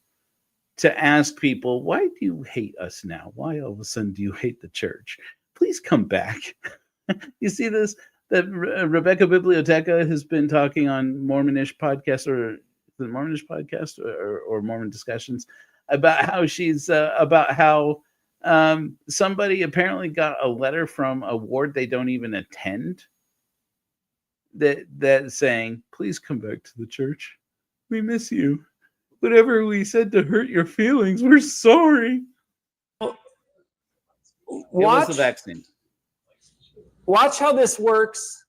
to ask people, why do you hate us now? Why all of a sudden do you hate the church? Please come back. You see this? That Rebecca Biblioteca has been talking on Mormonish podcast, or the Mormonish podcast, or Mormon discussions, about how she's about how somebody apparently got a letter from a ward they don't even attend, that saying, please come back to the church. We miss you. Whatever we said to hurt your feelings, we're sorry. It was the vaccine. Watch how this works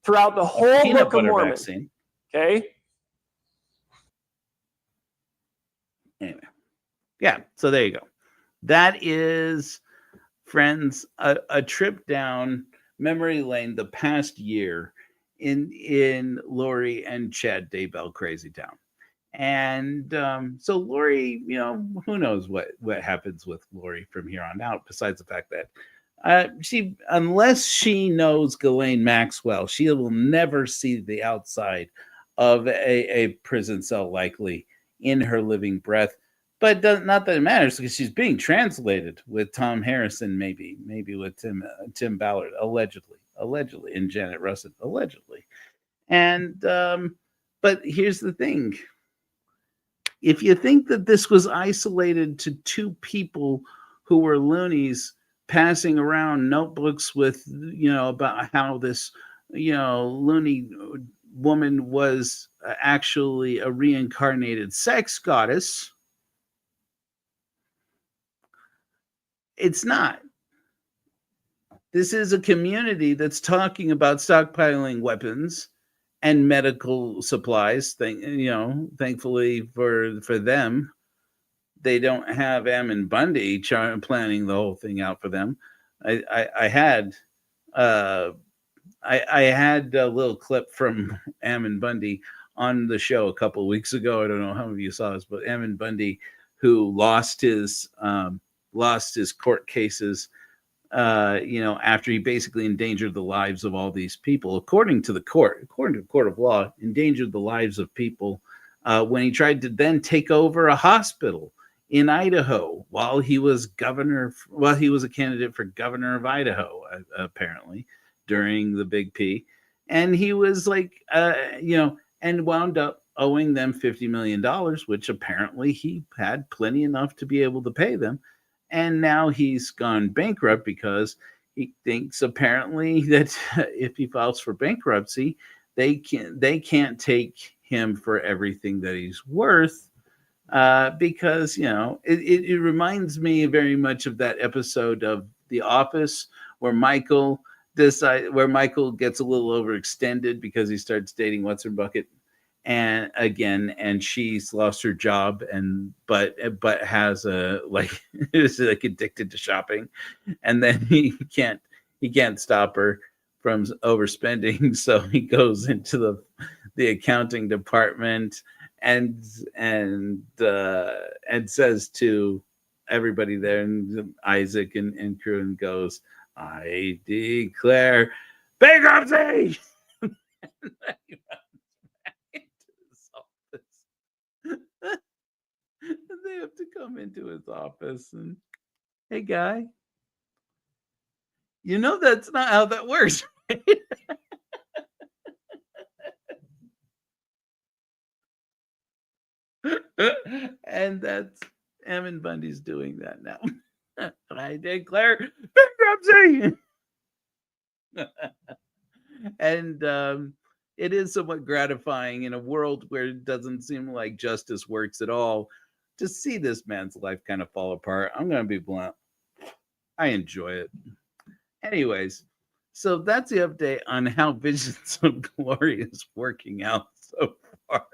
throughout the whole Book of Mormon. Vaccine. Okay. Anyway, yeah. So there you go. That is, friends, a trip down memory lane the past year in Lori and Chad Daybell Crazy Town. And so Lori, who knows what happens with Lori from here on out, besides the fact that she, unless she knows Ghislaine Maxwell, she will never see the outside of a prison cell, likely in her living breath. But not that it matters, because she's being translated with Tom Harrison, maybe with Tim Ballard, allegedly, and Janet Russell, allegedly. And but here's the thing: if you think that this was isolated to two people who were loonies passing around notebooks with, about how this, loony woman was actually a reincarnated sex goddess, it's not. This is a community that's talking about stockpiling weapons and medical supplies. Thankfully for them, they don't have Ammon Bundy planning the whole thing out for them. I had a little clip from Ammon Bundy on the show a couple of weeks ago. I don't know how many of you saw this, but Ammon Bundy, who lost his court cases, after he basically endangered the lives of all these people, according to the court of law, endangered the lives of people when he tried to then take over a hospital in Idaho while he was a candidate for governor of Idaho, apparently, during the Big P. And he was and wound up owing them $50 million, which apparently he had plenty enough to be able to pay them. And now he's gone bankrupt because he thinks apparently that if he files for bankruptcy, they can't take him for everything that he's worth. Because it reminds me very much of that episode of The Office where Michael gets a little overextended because he starts dating what's her bucket, and she's lost her job but has is like addicted to shopping, and then he can't stop her from overspending, so he goes into the accounting department and says to everybody there, and Isaac and crew, and goes, I declare bankruptcy. They have to come into his office and, hey guy, that's not how that works, right? And that's Ammon Bundy's doing that now. I declare bankruptcy. And it is somewhat gratifying in a world where it doesn't seem like justice works at all to see this man's life kind of fall apart. I'm going to be blunt. I enjoy it. Anyways, so that's the update on how Visions of Glory is working out so far,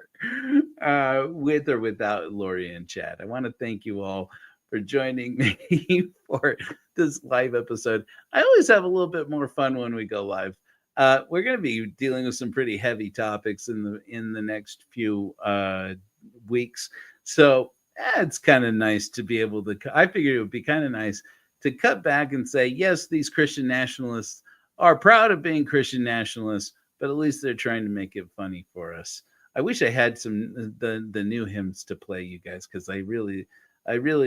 with or without Lori and Chad. I want to thank you all for joining me for this live episode. I always have a little bit more fun when we go live. We're going to be dealing with some pretty heavy topics in the next few weeks, so it's kind of nice to be able to. I figured it would be kind of nice to cut back and say, yes, these Christian nationalists are proud of being Christian nationalists, but at least they're trying to make it funny for us. I wish I had some the new hymns to play, you guys, because I really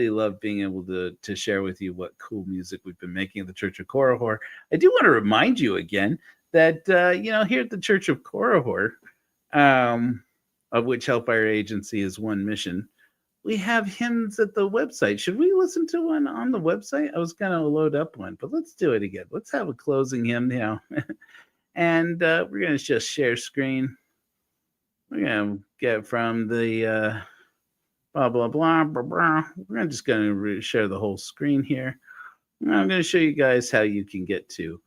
love being able to share with you what cool music we've been making at the Church of Korihor. I do want to remind you again that here at the Church of Korihor, of which Hellfire Agency is one mission, we have hymns at the website. Should we listen to one on the website? I was going to load up one, but let's do it again. Let's have a closing hymn now. And we're going to just share screen. We're going to get from the blah, blah, blah, blah, blah. We're just going to share the whole screen here. And I'm going to show you guys how you can get to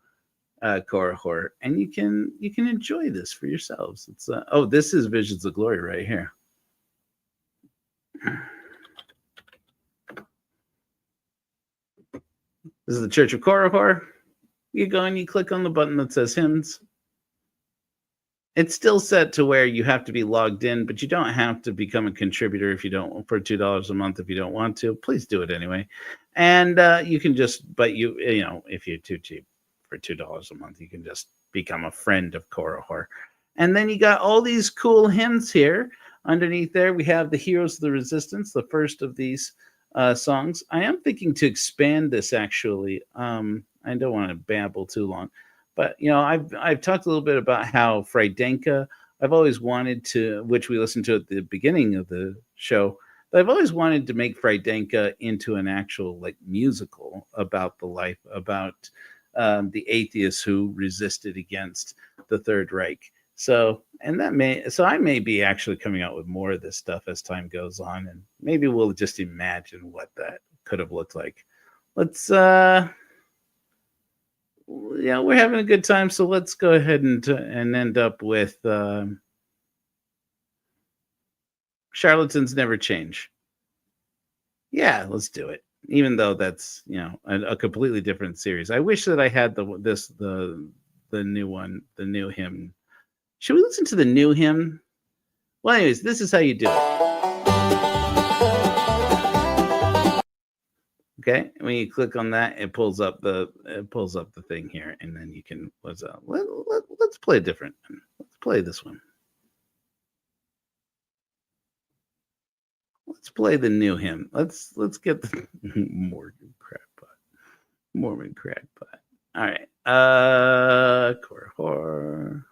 Korihor, and you can enjoy this for yourselves. It's this is Visions of Glory right here. This is the Church of Korihor. You go and you click on the button that says hymns. It's still set to where you have to be logged in, but you don't have to become a contributor if you don't, for $2 a month if you don't want to. Please do it anyway. And you can just, but you know, if you're too cheap for $2 a month, you can just become a friend of Korihor. And then you got all these cool hymns here. Underneath there, we have the Heroes of the Resistance, the first of these songs. I am thinking to expand this, actually. I don't want to babble too long. But, you know, I've talked a little bit about how Friedenka, I've always wanted to, which we listened to at the beginning of the show, but I've always wanted to make Friedenka into an actual, like, musical about the life, about the atheists who resisted against the Third Reich. So I may be actually coming out with more of this stuff as time goes on, and maybe we'll just imagine what that could have looked like. Let's, we're having a good time, so let's go ahead and end up with Charlatans Never Change. Yeah, let's do it. Even though that's, you know, a completely different series. I wish that I had the new one, the new hymn. Should we listen to the new hymn? Well, anyways, this is how you do it. Okay, when you click on that, it pulls up the thing here, and then you can let's play a different. Let's play this one. Let's play the new hymn. Let's get the Mormon crackpot. All right, Korihor.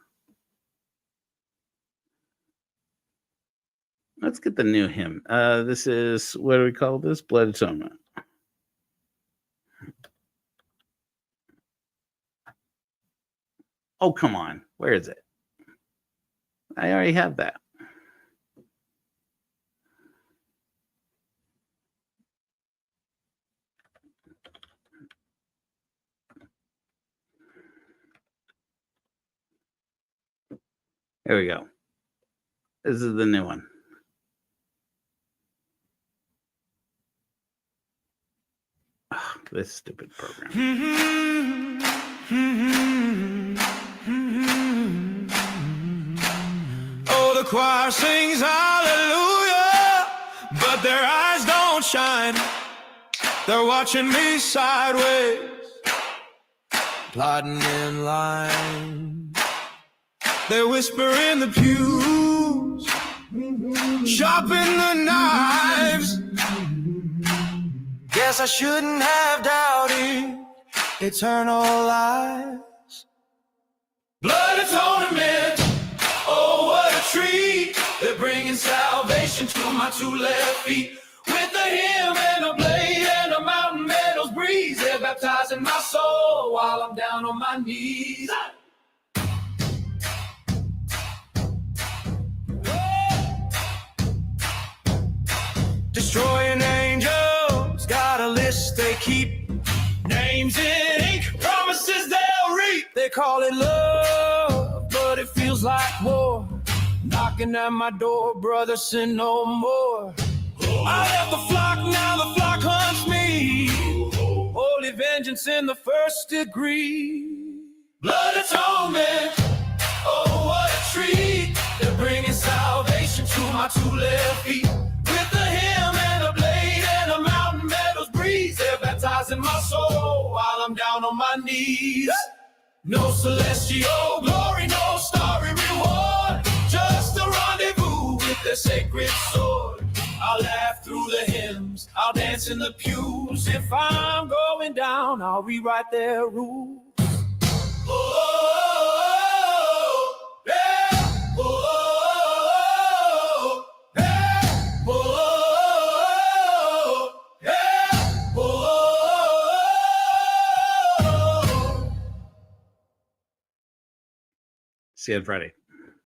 Let's get the new hymn. This is, what do we call this? Blood Atonement. Oh, come on. Where is it? I already have that. There we go. This is the new one. Oh, this stupid program. Oh, the choir sings hallelujah, but their eyes don't shine. They're watching me sideways, plotting in line. They whisper in the pews, sharpen the knives. Guess I shouldn't have doubted eternal lives. Blood atonement, oh what a treat. They're bringing salvation to my two left feet. With a hymn and a blade and a mountain meadows breeze, they're baptizing my soul while I'm down on my knees. Destroying angels, got a list they keep. Names names in ink, promises they'll reap. They call it love, but it feels like war. Knocking at my door, brother, sin no more. I left the flock, now the flock hunts me. Holy vengeance in the first degree. Blood atonement, oh what a treat. They're bringing salvation to my two left feet. With a hymn and a blade and a mountain meadows breeze. They're baptizing my soul while I'm down on my knees. No celestial glory, no starry reward. Just a rendezvous with the sacred sword. I'll laugh through the hymns, I'll dance in the pews. If I'm going down, I'll rewrite their rules. Oh, yeah. Oh, yeah. Oh, yeah. Oh. See you on Friday.